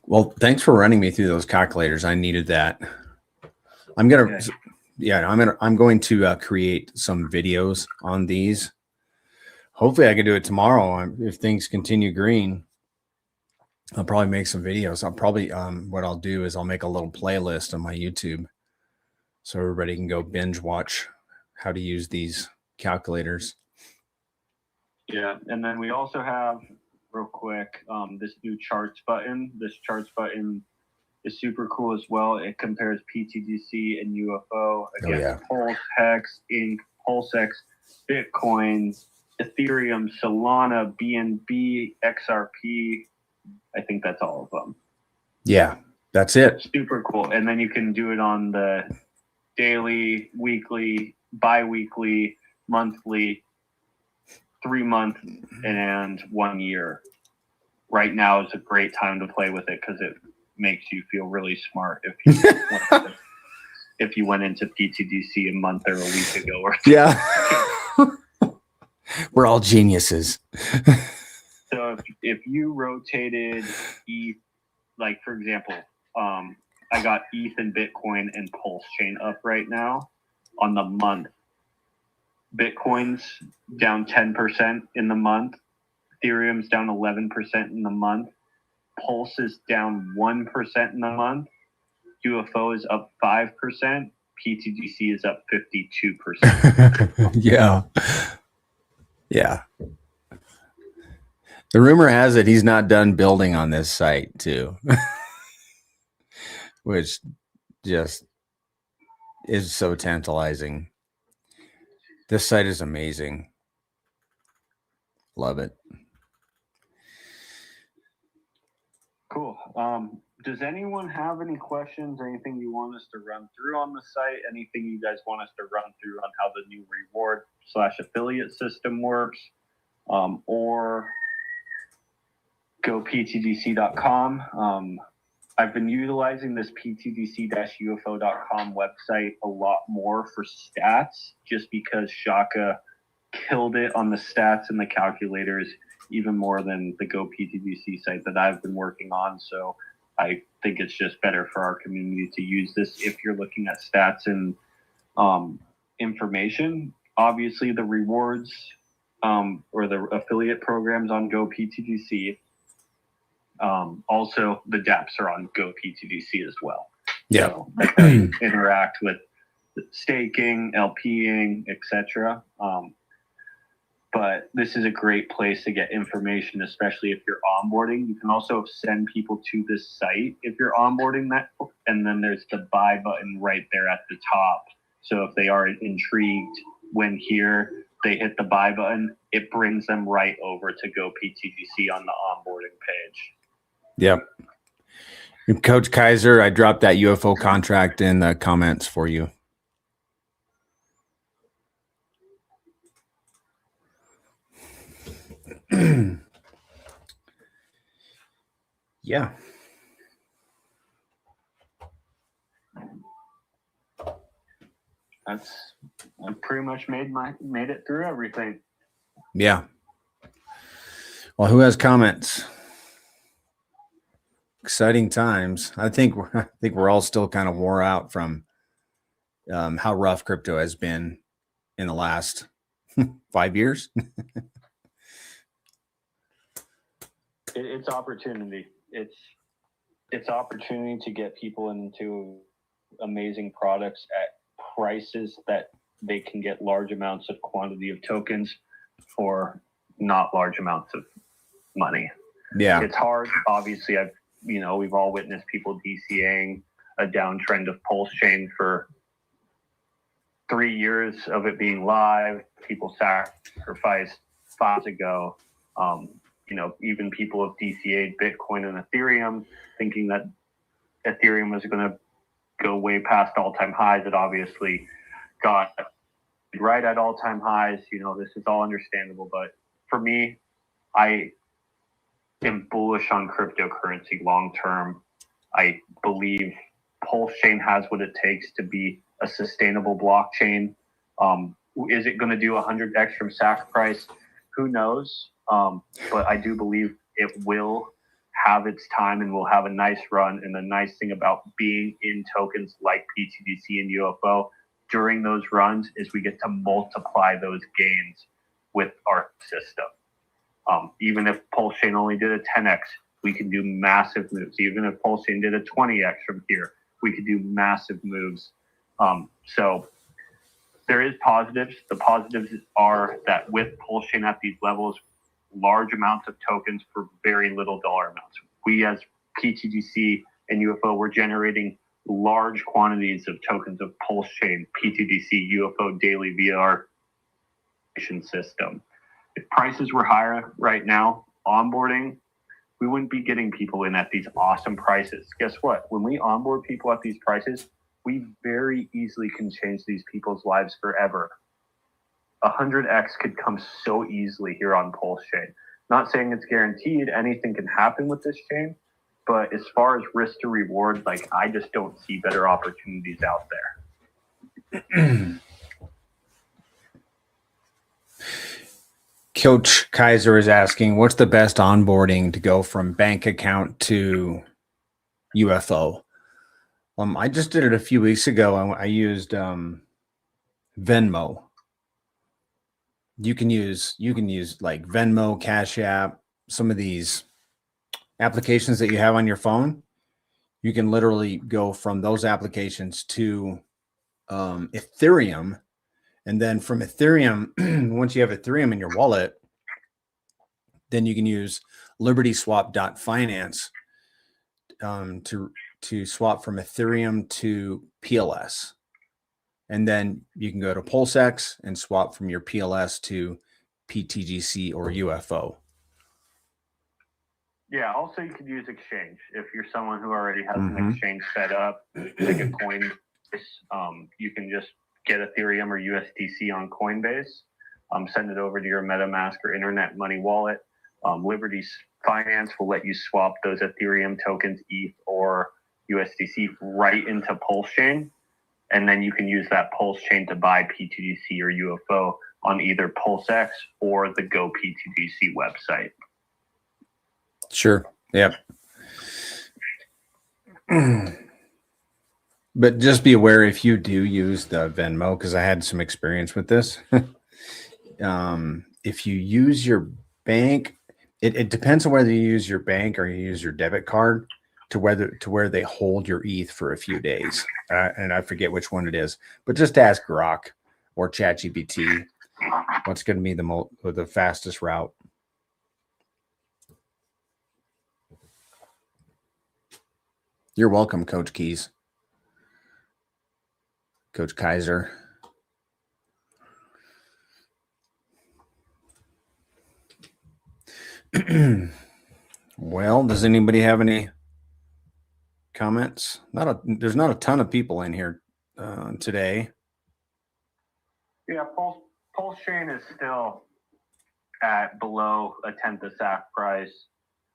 Well, thanks for running me through those calculators. I needed that. I'm going to create some videos on these. Hopefully I can do it tomorrow. If things continue green, I'll probably make some videos. I'll probably, what I'll do is I'll make a little playlist on my YouTube so everybody can go binge watch how to use these calculators. Yeah. And then we also have real quick, this new charts button. This charts button is super cool as well. It compares pTGC and UFO against Pulse, Hex, Inc, PulseX, Bitcoin, Ethereum, Solana, BNB, XRP. I think that's all of them. Yeah, that's it. Super cool. And then you can do it on the daily, weekly, bi-weekly, monthly, 3 month, and 1 year. Right now is a great time to play with it because it makes you feel really smart if you went into pTGC a month or a week ago or two. Yeah. We're all geniuses. So if you rotated ETH, like for example, I got ETH and Bitcoin and Pulse Chain up right now on the month. Bitcoin's down 10% in the month. Ethereum's down 11% in the month. Pulse is down 1% in the month. UFO is up 5%. pTGC is up 52%. Yeah. Yeah. The rumor has it he's not done building on this site too, which just is so tantalizing. This site is amazing. Love it. Cool. Does anyone have any questions or anything you want us to run through on the site? Anything you guys want us to run through on how the new reward/affiliate system works? Or go ptgc.com. I've been utilizing this ptgc-ufo.com website a lot more for stats just because Shaka killed it on the stats and the calculators even more than the Go PTGC site that I've been working on. So I think it's just better for our community to use this if you're looking at stats and information. Obviously, the rewards or the affiliate programs on Go PTGC. Also, the dApps are on Go PTGC as well. Yeah. So that's how you interact with staking, LPing, etc. But this is a great place to get information, especially if you're onboarding. You can also send people to this site if you're onboarding that. And then there's the buy button right there at the top. So if they are intrigued when here, they hit the buy button, it brings them right over to Go PTGC on the onboarding page. Yep. Coach Kaiser, I dropped that UFO contract in the comments for you. Yeah. I pretty much made it through everything. Yeah. Well, who has comments? Exciting times. I think we're all still kind of wore out from how rough crypto has been in the last 5 years. It's opportunity. It's opportunity to get people into amazing products at prices that they can get large amounts of quantity of tokens for not large amounts of money. Yeah. It's hard. Obviously, we've all witnessed people DCAing a downtrend of Pulse Chain for 3 years of it being live. People sacrificed funds ago. Even people have DCA'd Bitcoin and Ethereum, thinking that Ethereum was going to go way past all-time highs. It obviously got right at all-time highs. This is all understandable, but for me, I am bullish on cryptocurrency long-term. I believe Pulse Chain has what it takes to be a sustainable blockchain. Is it going to do 100x from sack price? Who knows? But I do believe it will have its time and will have a nice run. And the nice thing about being in tokens like pTGC and UFO during those runs is we get to multiply those gains with our system. Even if Pulse Chain only did a 10x, we can do massive moves. Even if Pulse Chain did a 20x from here, we could do massive moves. So there is positives. The positives are that with Pulse Chain at these levels, large amounts of tokens for very little dollar amounts. We as pTGC and UFO, we're generating large quantities of tokens of Pulse Chain, pTGC, UFO daily via our system. If prices were higher right now, onboarding, we wouldn't be getting people in at these awesome prices. Guess what? When we onboard people at these prices, we very easily can change these people's lives forever. 100x could come so easily here on Pulse Chain. Not saying it's guaranteed, anything can happen with this chain, but as far as risk to reward, I just don't see better opportunities out there. Coach Kaiser is asking, what's the best onboarding to go from bank account to UFO? I just did it a few weeks ago. I used Venmo. You can use like Venmo, Cash App, some of these applications that you have on your phone. You can literally go from those applications to Ethereum. And then from Ethereum, once you have Ethereum in your wallet, then you can use LibertySwap.finance to swap from Ethereum to PLS. And then you can go to PulseX and swap from your PLS to pTGC or UFO. Yeah, also you could use Exchange. If you're someone who already has an exchange set up, like a Coinbase, you can just get Ethereum or USDC on Coinbase, send it over to your MetaMask or Internet Money wallet. Liberty Finance will let you swap those Ethereum tokens, ETH or USDC, right into Pulse Chain. And then you can use that Pulse Chain to buy pTGC or UFO on either PulseX or the Go pTGC website. Sure. Yep. But just be aware if you do use the Venmo, because I had some experience with this. If you use your bank, it depends on whether you use your bank or you use your debit card to where they hold your ETH for a few days. And I forget which one it is, but just ask Grok or ChatGPT what's going to be the fastest route. You're welcome, Coach Keys. Coach Kaiser. Well, does anybody have any comments? There's not a ton of people in here today. Yeah, Pulse Chain is still at below a tenth of sack price.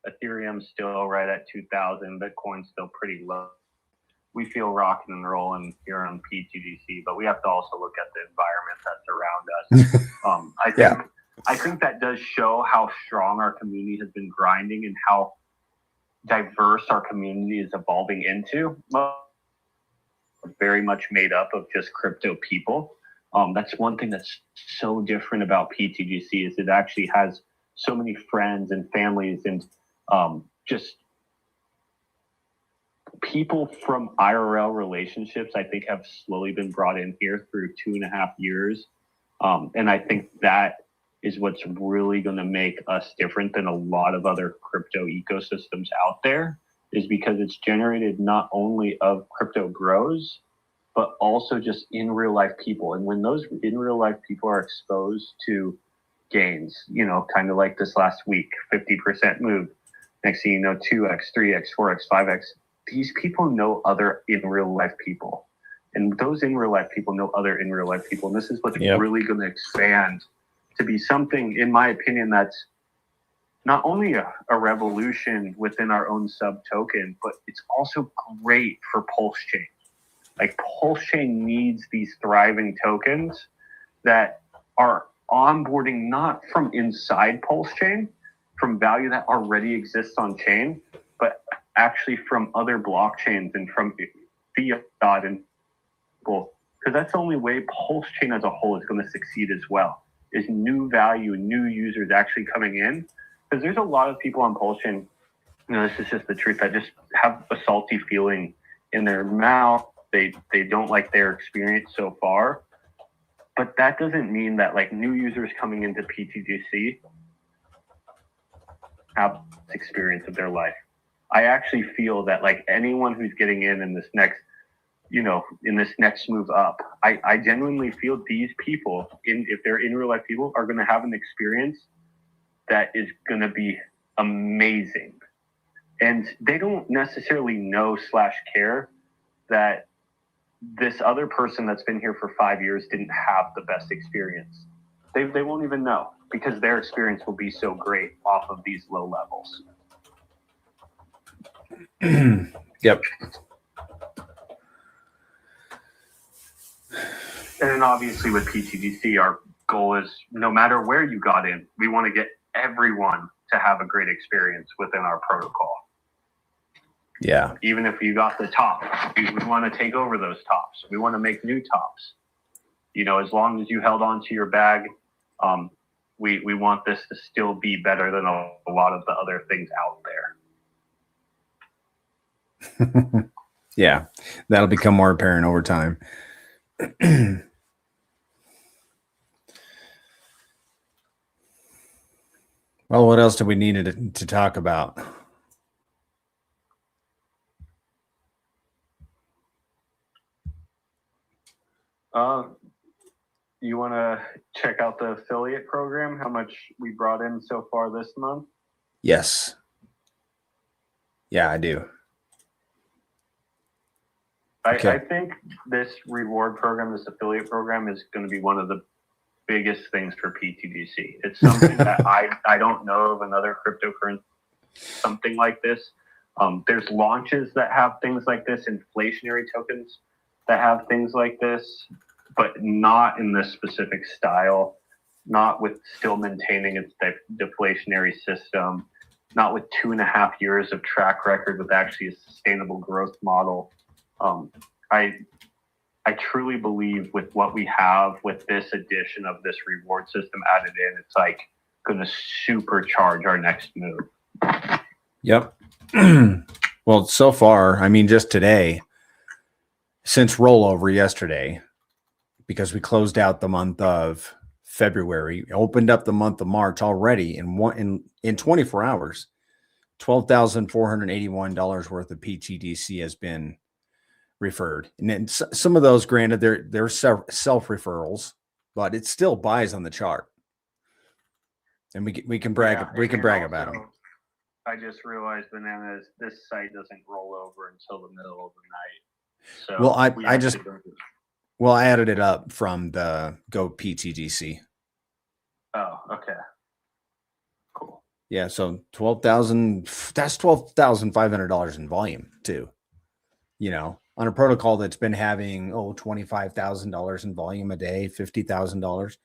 Ethereum's still right at 2,000. Bitcoin's still pretty low. we feel rocking and rolling here on pTGC, but we have to also look at the environment that's around us. I think that does show how strong our community has been grinding and how diverse our community is evolving into. Very much made up of just crypto people. That's one thing that's so different about pTGC is it actually has so many friends and families and just people from IRL relationships. I think have slowly been brought in here through 2.5 years, and I think that is what's really going to make us different than a lot of other crypto ecosystems out there, is because it's generated not only of crypto bros, but also just in real life people. And when those in real life people are exposed to gains, you know, kind of like this last week, 50% move, next thing you know, 2x, 3x, 4x, 5x, these people know other in real life people. And those in real life people know other in real life people. And this is what's really going to expand to be something, in my opinion, that's not only a revolution within our own sub token, but it's also great for Pulse Chain. Like Pulse Chain needs these thriving tokens that are onboarding not from inside Pulse Chain, from value that already exists on chain, but actually from other blockchains and from fiat and people. Because that's the only way Pulse Chain as a whole is going to succeed as well, is new value, new users actually coming in. Because there's a lot of people on Pulse Chain, you know, this is just the truth, that just have a salty feeling in their mouth. They don't like their experience so far. But that doesn't mean that like new users coming into pTGC have experience of their life. I actually feel that like anyone who's getting in this next, you know, in this next move up, I genuinely feel these people, if they're in real life people, are going to have an experience that is going to be amazing. And they don't necessarily know / care that this other person that's been here for 5 years didn't have the best experience. They won't even know, because their experience will be so great off of these low levels. Yep. And then obviously with pTGC, our goal is no matter where you got in, we want to get everyone to have a great experience within our protocol. Yeah. Even if you got the top, we want to take over those tops. We want to make new tops. You know, as long as you held on to your bag, we want this to still be better than a lot of the other things out there. Yeah, that'll become more apparent over time. Well, what else do we need to talk about? You want to check out the affiliate program, how much we brought in so far this month? Yes. Yeah, I do. Okay. I think this reward program, this affiliate program, is going to be one of the biggest things for pTGC. It's something that I don't know of another cryptocurrency, something like this. There's launches that have things like this, inflationary tokens that have things like this, but not in this specific style, not with still maintaining its deflationary system, not with 2.5 years of track record with actually a sustainable growth model. I truly believe with what we have with this addition of this reward system added in, it's like going to supercharge our next move. Yep. Well, so far, I mean, just today, since rollover yesterday, because we closed out the month of February, opened up the month of March already in 24 hours, $12,481 worth of pTGC has been referred. And then some of those, granted, they're self referrals, but it still buys on the chart, and we can brag about them. I just realized, Bananas, this site doesn't roll over until the middle of the night. So I added it up from the Go pTGC. Oh, okay. Cool. Yeah, so 12,000. That's $12,500 in volume too. You know, on a protocol that's been having $25,000 in volume a day, $50,000.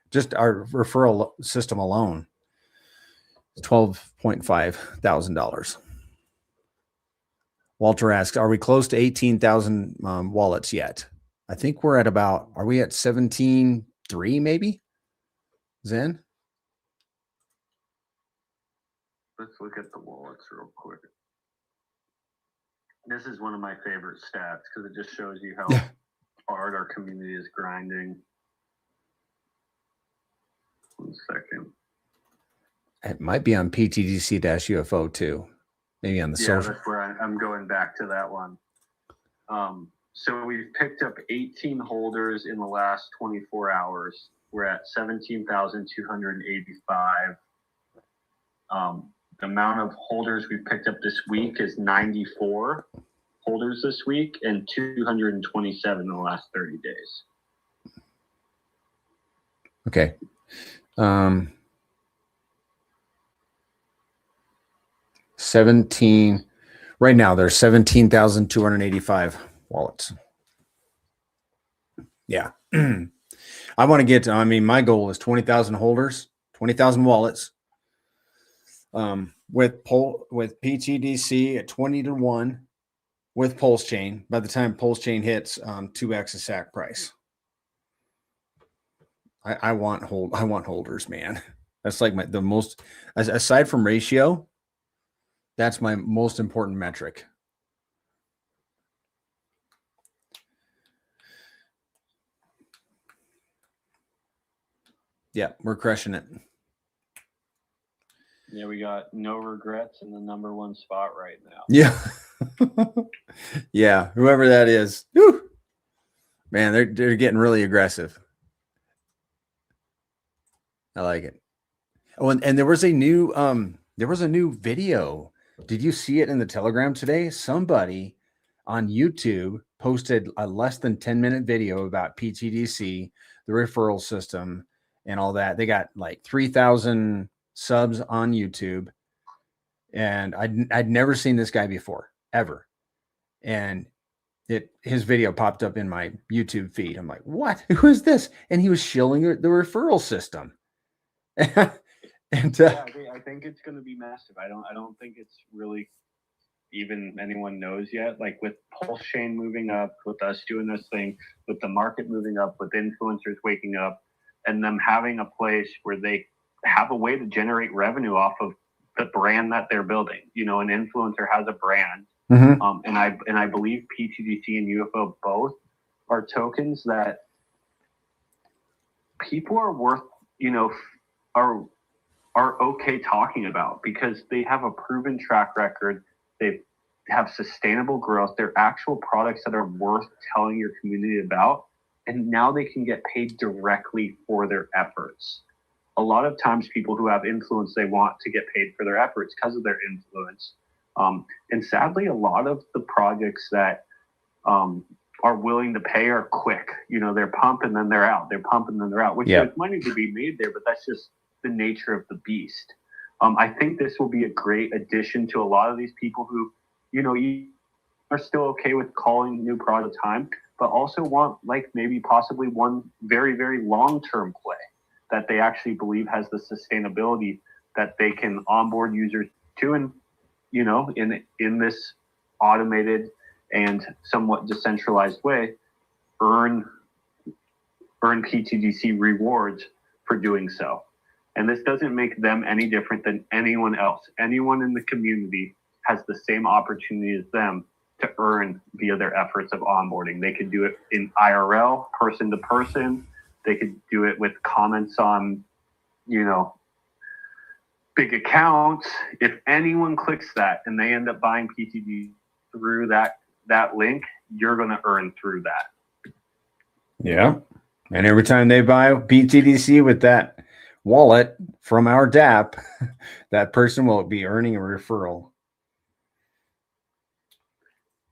Just our referral system alone, $12,500. Walter asks, are we close to 18,000 wallets yet? I think we're at about, are we at 17,300 maybe? Zen? Let's look at the wallets real quick. This is one of my favorite stats because it just shows you how hard our community is grinding. 1 second. It might be on pTGC-UFO too. Maybe on the social. That's where I'm going back to that one. So we've picked up 18 holders in the last 24 hours. We're at 17,285. The amount of holders we've picked up this week is 94 holders this week and 227 in the last 30 days. Okay. 17 right now. There's 17,285 wallets. Yeah. I want to get to, my goal is 20,000 holders, 20,000 wallets. With pTGC at 20-1 with Pulse Chain. By the time Pulse Chain hits 2x the SAC price. I want holders, man. That's like the most, aside from ratio, that's my most important metric. Yeah, we're crushing it. Yeah, we got no regrets in the #1 spot right now. Yeah. Yeah, whoever that is. Whew. Man, they're getting really aggressive. I like it. Oh, and there was a new video. Did you see it in the Telegram today? Somebody on YouTube posted a less than 10-minute video about pTGC, the referral system, and all that. They got like 3,000 subs on YouTube, and I'd never seen this guy before, ever. And his video popped up in my YouTube feed. I'm like, what? Who is this? And he was shilling the referral system. And I think it's going to be massive. I don't think it's really even anyone knows yet. Like with Pulse Chain moving up, with us doing this thing, with the market moving up, with influencers waking up, and them having a place where they have a way to generate revenue off of the brand that they're building. You know, an influencer has a brand, and I believe pTGC and UFO both are tokens that people are worth, are okay talking about because they have a proven track record. They have sustainable growth. They're actual products that are worth telling your community about. And now they can get paid directly for their efforts. A lot of times people who have influence, they want to get paid for their efforts because of their influence. And sadly, a lot of the projects that are willing to pay are quick. They're pump and then they're out. They're pump and then they're out, which there's money to be made there, but that's just the nature of the beast. I think this will be a great addition to a lot of these people who, are still okay with calling new product time, but also want maybe possibly one very, very long-term play that they actually believe has the sustainability that they can onboard users to, and in this automated and somewhat decentralized way, earn pTGC rewards for doing so. And this doesn't make them any different than anyone else. Anyone in the community has the same opportunity as them to earn via their efforts of onboarding. They could do it in IRL, person to person. They could do it with comments on, big accounts. If anyone clicks that and they end up buying pTGC through that link, you're going to earn through that. Yeah. And every time they buy pTGC with that wallet from our DApp, that person will be earning a referral.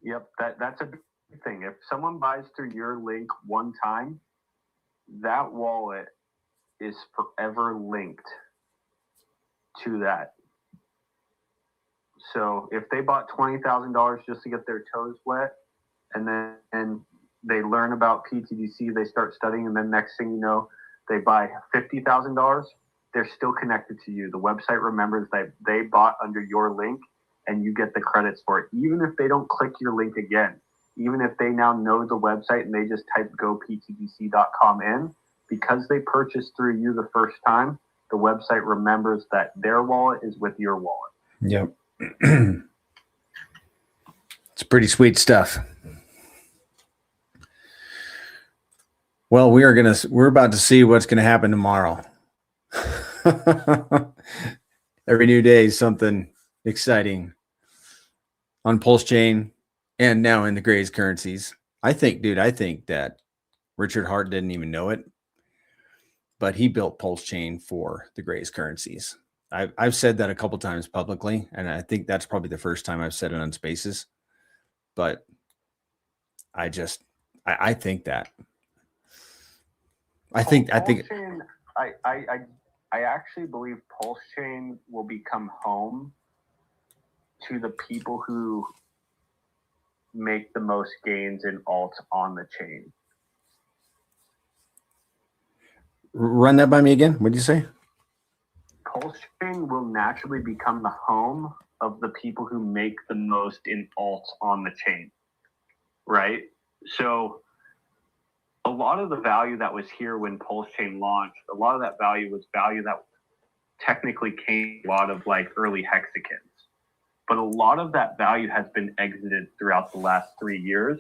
Yep, that's a big thing. If someone buys through your link one time, that wallet is forever linked to that. So if they bought $20,000 just to get their toes wet, and they learn about PTGC, they start studying, and then next thing you know, they buy $50,000. They're still connected to you. The website remembers that they bought under your link, and you get the credits for it, even if they don't click your link again. Even if they now know the website and they just type goptgc.com in, because they purchased through you the first time, the website remembers that their wallet is with your wallet. Yep. It's pretty sweet stuff. Well, we're about to see what's going to happen tomorrow. Every new day is something exciting on Pulse Chain and now in the Grays currencies. I think that Richard Hart didn't even know it, but he built Pulse Chain for the Grays currencies. I've said that a couple times publicly, and I think that's probably the first time I've said it on Spaces. But I think that. I think Chain, I actually believe Pulse Chain will become home to the people who make the most gains in alts on the chain. Run that by me again. What did you say? Pulse Chain will naturally become the home of the people who make the most in alts on the chain, right? So a lot of the value that was here when Pulse Chain launched, a lot of that value was value that technically came a lot of like early hexagons. But a lot of that value has been exited throughout the last 3 years,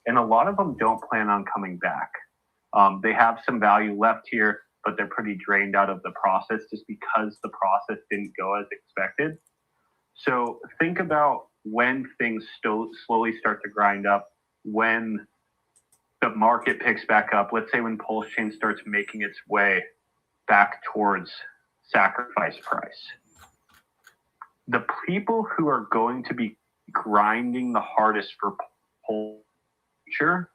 and a lot of them don't plan on coming back. They have some value left here, but they're pretty drained out of the process just because the process didn't go as expected. So think about when things slowly start to grind up, when the market picks back up. Let's say when Pulse Chain starts making its way back towards sacrifice price. The people who are going to be grinding the hardest for Pulse future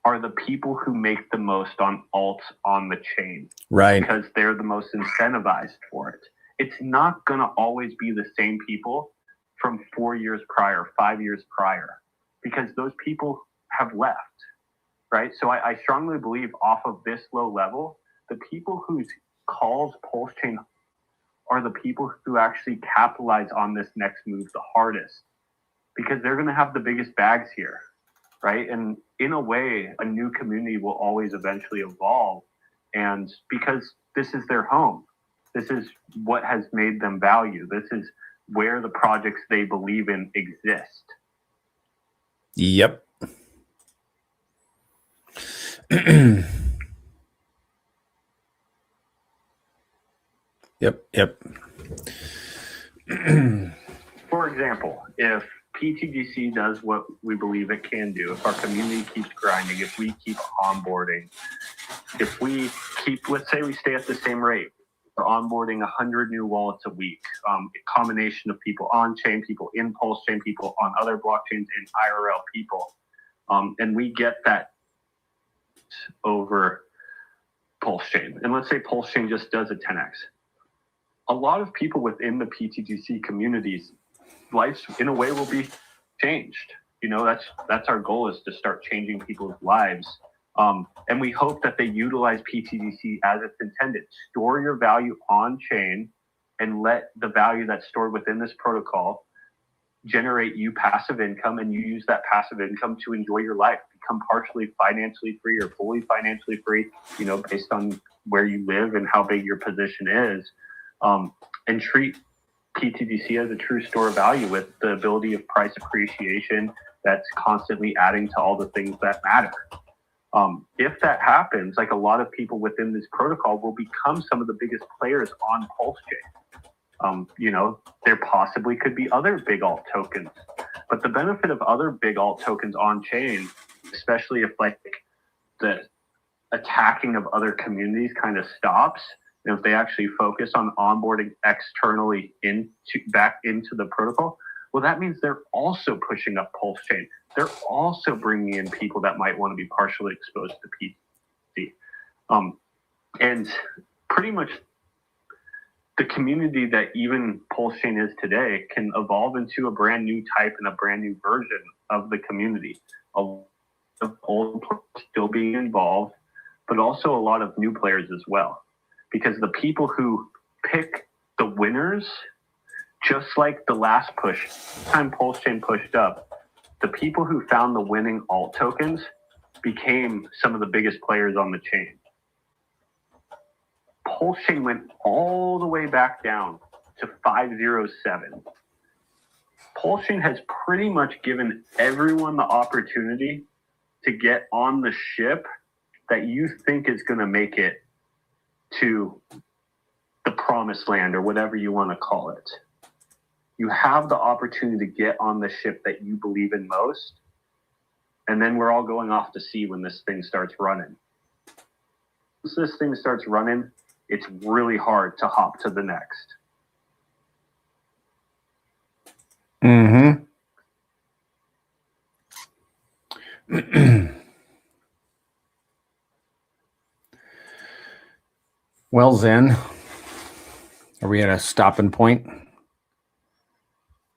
are the people who make the most on alts on the chain. Right. Because they're the most incentivized for it. It's not going to always be the same people from 4 years prior, 5 years prior, because those people have left, right? So I strongly believe off of this low level, the people whose calls Pulse Chain are the people who actually capitalize on this next move the hardest, because they're going to have the biggest bags here, right? And in a way, a new community will always eventually evolve. And because this is their home, this is what has made them value. This is where the projects they believe in exist. Yep. Yep. For example, if pTGC does what we believe it can do, if our community keeps grinding, if we keep onboarding, if we keep, let's say we stay at the same rate, we're onboarding 100 new wallets a week, a combination of people on-chain, people in Pulse Chain, people on other blockchains, and IRL people, and we get that over Pulse Chain. And let's say Pulse Chain just does a 10x. A lot of people within the pTGC communities, lives in a way will be changed. You know, that's our goal, is to start changing people's lives. And we hope that they utilize pTGC as it's intended. Store your value on chain and let the value that's stored within this protocol generate you passive income, and you use that passive income to enjoy your life, become partially financially free or fully financially free, you know, based on where you live and how big your position is, and treat pTGC as a true store of value with the ability of price appreciation that's constantly adding to all the things that matter. If that happens, like, a lot of people within this protocol will become some of the biggest players on Pulse Chain. You know, there possibly could be other big alt tokens, but the benefit of other big alt tokens on chain, especially if like the attacking of other communities kind of stops, and if they actually focus on onboarding externally back into the protocol, well, that means they're also pushing up Pulse Chain. They're also bringing in people that might want to be partially exposed to PT. And pretty much the community that even Pulse Chain is today can evolve into a brand new type and a brand new version of the community. A lot of old players still being involved, but also a lot of new players as well. Because the people who pick the winners, just like the last push, time Pulse Chain pushed up, the people who found the winning alt tokens became some of the biggest players on the chain. Pulse Chain went all the way back down to 507. Pulse Chain has pretty much given everyone the opportunity to get on the ship that you think is going to make it to the promised land or whatever you want to call it. You have the opportunity to get on the ship that you believe in most, and then we're all going off to sea when this thing starts running. Once this thing starts running, it's really hard to hop to the next. Mm-hmm. Well, Zen, are we at a stopping point?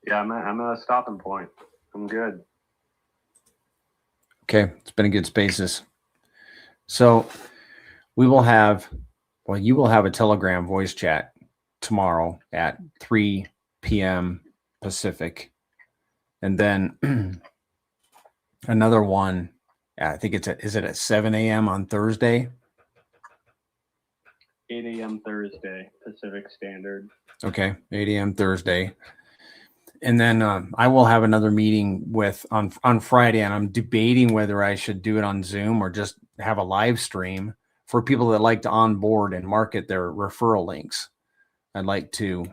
Yeah, I'm at a stopping point. I'm good. Okay, it's been a good spaces. So you will have a Telegram voice chat tomorrow at 3 p.m. Pacific. And then another one, I think is it at 7 a.m. on Thursday? 8 a.m. Thursday, Pacific Standard. Okay, 8 a.m. Thursday. And then I will have another meeting on Friday, and I'm debating whether I should do it on Zoom or just have a live stream for people that like to onboard and market their referral links. I'd like to,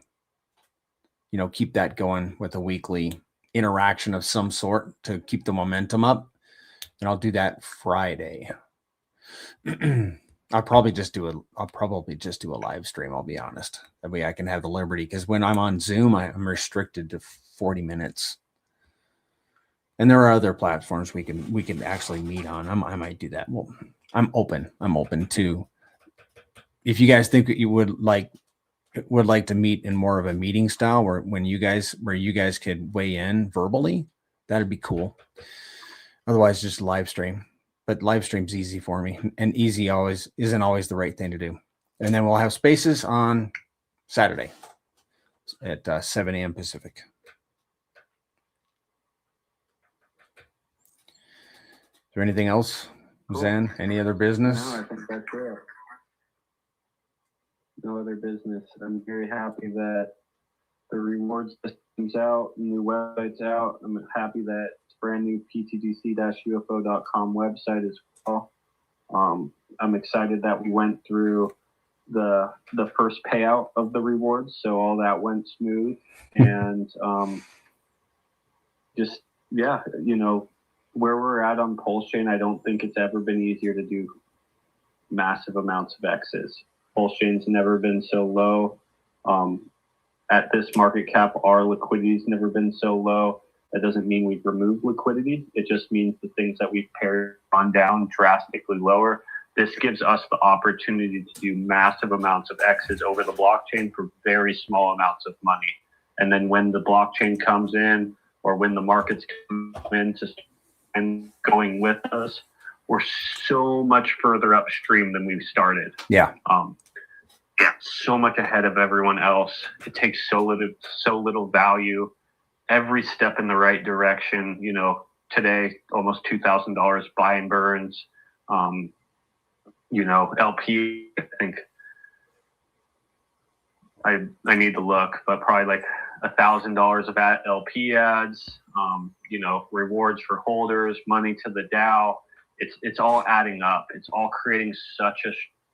keep that going with a weekly interaction of some sort to keep the momentum up. And I'll do that Friday. I'll probably just do a live stream. I'll be honest. That way I can have the liberty, because when I'm on Zoom, I'm restricted to 40 minutes. And there are other platforms we can actually meet on. I might do that. Well, I'm open to, if you guys think that you would like to meet in more of a meeting style where you guys could weigh in verbally, that'd be cool. Otherwise, just live stream. But live stream's easy for me, and easy isn't always the right thing to do. And then we'll have spaces on Saturday at 7 a.m. Pacific. Is there anything else, cool. Zen? Any other business? No, I think that's it. No other business. I'm very happy that the rewards system's out, new website's out. I'm happy that it's brand new ptgc-ufo.com website as well. I'm excited that we went through the first payout of the rewards, so all that went smooth. And where we're at on Pulse Chain, I don't think it's ever been easier to do massive amounts of X's. Pulse Chain's never been so low. At this market cap, our liquidity's never been so low. That doesn't mean we've removed liquidity. It just means the things that we've pared on down drastically lower. This gives us the opportunity to do massive amounts of X's over the blockchain for very small amounts of money. And then when the blockchain comes in, or when the markets come in and going with us, we're so much further upstream than we've started. Yeah. So much ahead of everyone else. It takes so little value. Every step in the right direction. Today almost $2,000 buy and burns. LP. I think I need to look, but probably like $1,000 of LP ads. Rewards for holders, money to the DAO. It's all adding up. It's all creating such a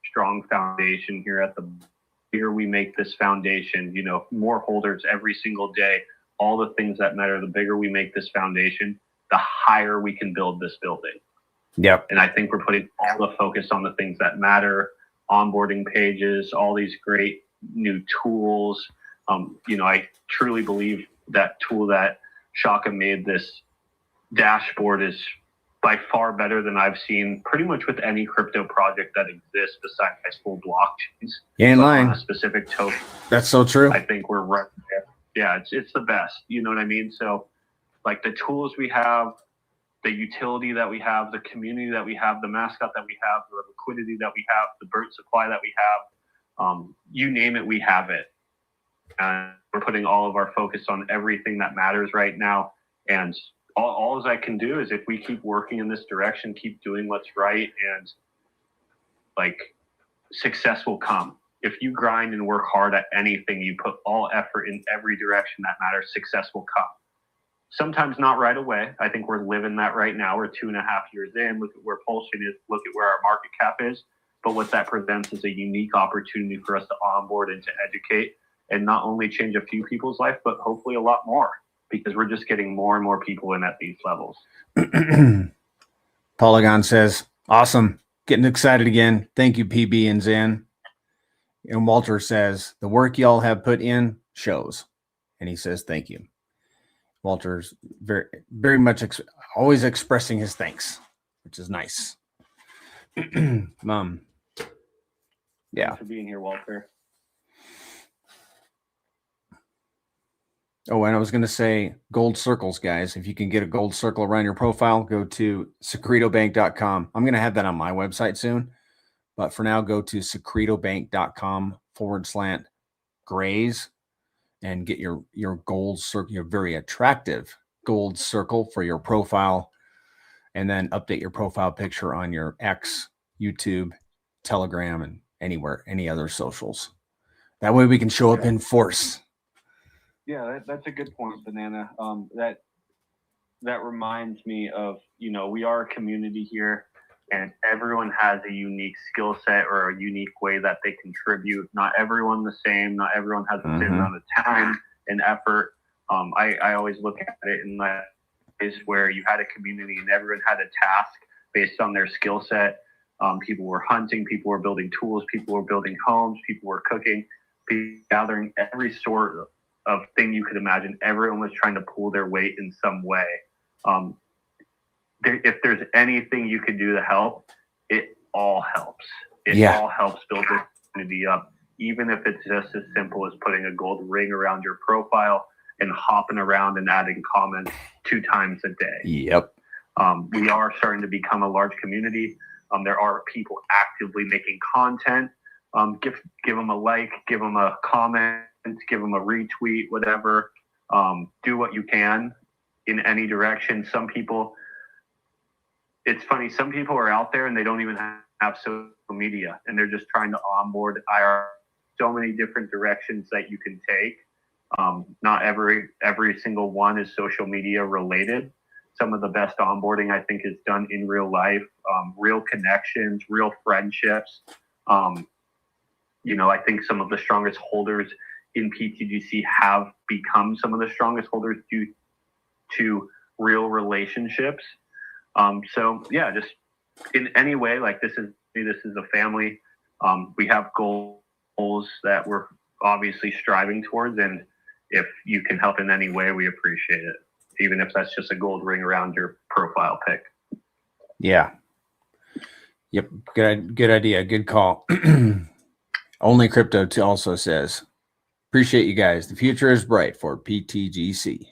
strong foundation here at the bigger we make this foundation, more holders every single day, all the things that matter. The bigger we make this foundation, the higher we can build this building. Yep. And I think we're putting all the focus on the things that matter, onboarding pages, all these great new tools. I truly believe that tool that Shaka made, this dashboard, is by far better than I've seen pretty much with any crypto project that exists besides full blockchains. You ain't But lying. on a specific token, That's so true. I think we're right there. Yeah, it's the best. You know what I mean? So like the tools we have, the utility that we have, the community that we have, the mascot that we have, the liquidity that we have, the bird supply that we have, you name it, we have it. And we're putting all of our focus on everything that matters right now. And all I can do is if we keep working in this direction, keep doing what's right, and like success will come. If you grind and work hard at anything, you put all effort in every direction that matters, success will come. Sometimes not right away. I think we're living that right now. We're 2.5 years in. Look at where Pulsion is. Look at where our market cap is. But what that presents is a unique opportunity for us to onboard and to educate and not only change a few people's life, but hopefully a lot more, because we're just getting more and more people in at these levels. Polygon says, awesome. Getting excited again. Thank you, PB and Zen. And Walter says, the work y'all have put in shows. And he says, thank you. Walter's very, very much always expressing his thanks, which is nice. Yeah. Thanks for being here, Walter. Oh, and I was going to say gold circles, guys. If you can get a gold circle around your profile, go to secretobank.com. I'm going to have that on my website soon. But for now, go to secretobank.com/grays and get your gold circle, your very attractive gold circle for your profile. And then update your profile picture on your X, YouTube, Telegram, and anywhere, any other socials. That way we can show up in force. Yeah, that's a good point, Banana. That reminds me of, we are a community here, and everyone has a unique skill set or a unique way that they contribute. Not everyone the same. Not everyone has the same amount of time and effort. I always look at it in that is where you had a community and everyone had a task based on their skill set. People were hunting, people were building tools, people were building homes, people were cooking, people gathering every sort of thing you could imagine. Everyone was trying to pull their weight in some way. If there's anything you could do to help, it all helps. It all helps build this community up, even if it's just as simple as putting a gold ring around your profile and hopping around and adding comments 2 times a day. Yep. We are starting to become a large community. There are people actively making content. Give them a like, give them a comment, give them a retweet, whatever. Do what you can in any direction. Some people, it's funny, some people are out there and they don't even have social media and they're just trying to onboard IR. So many different directions that you can take. Not every single one is social media related. Some of the best onboarding, I think, is done in real life, real connections, real friendships. I think some of the strongest holders in pTGC have become some of the strongest holders due to real relationships. Just in any way, like this is a family. We have goals that we're obviously striving towards, and if you can help in any way, we appreciate it. Even if that's just a gold ring around your profile pic. Yeah. Yep. Good idea. Good call. Only Crypto also says, appreciate you guys. The future is bright for pTGC.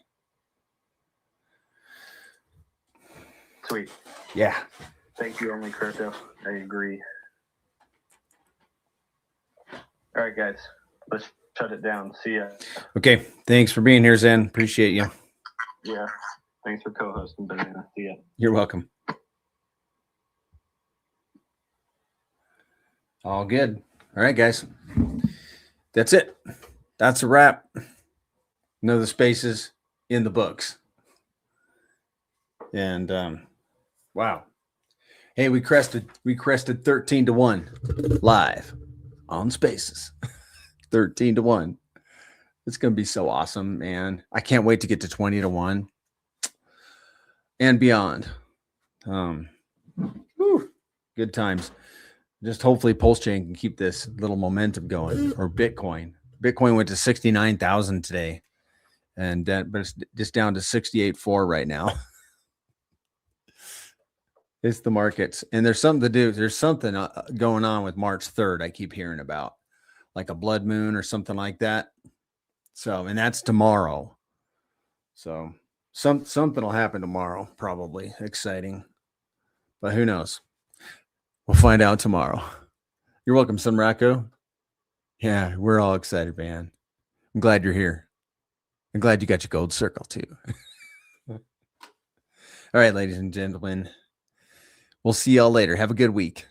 Sweet. Yeah. Thank you, Only Crypto. I agree. All right, guys. Let's shut it down. See ya. Okay. Thanks for being here, Zen. Appreciate you. Yeah. Thanks for co-hosting, Banana. See ya. You're welcome. All good. All right, guys. That's it. That's a wrap. Know the spaces in the books. And wow. Hey, we crested 13-1 live on Spaces. 13-1. It's going to be so awesome, man. I can't wait to get to 20-1 and beyond. Good times. Just hopefully Pulse Chain can keep this little momentum going, or Bitcoin. Bitcoin went to 69,000 today, but it's just down to 68.4 right now. It's the markets, and there's something to do. There's something going on with March 3rd. I keep hearing about, like a blood moon or something like that. So, and that's tomorrow. So, something will happen tomorrow, probably exciting, but who knows? We'll find out tomorrow. You're welcome, Son Rocco. Yeah, we're all excited, man. I'm glad you're here. I'm glad you got your gold circle too. All right, ladies and gentlemen. We'll see y'all later. Have a good week.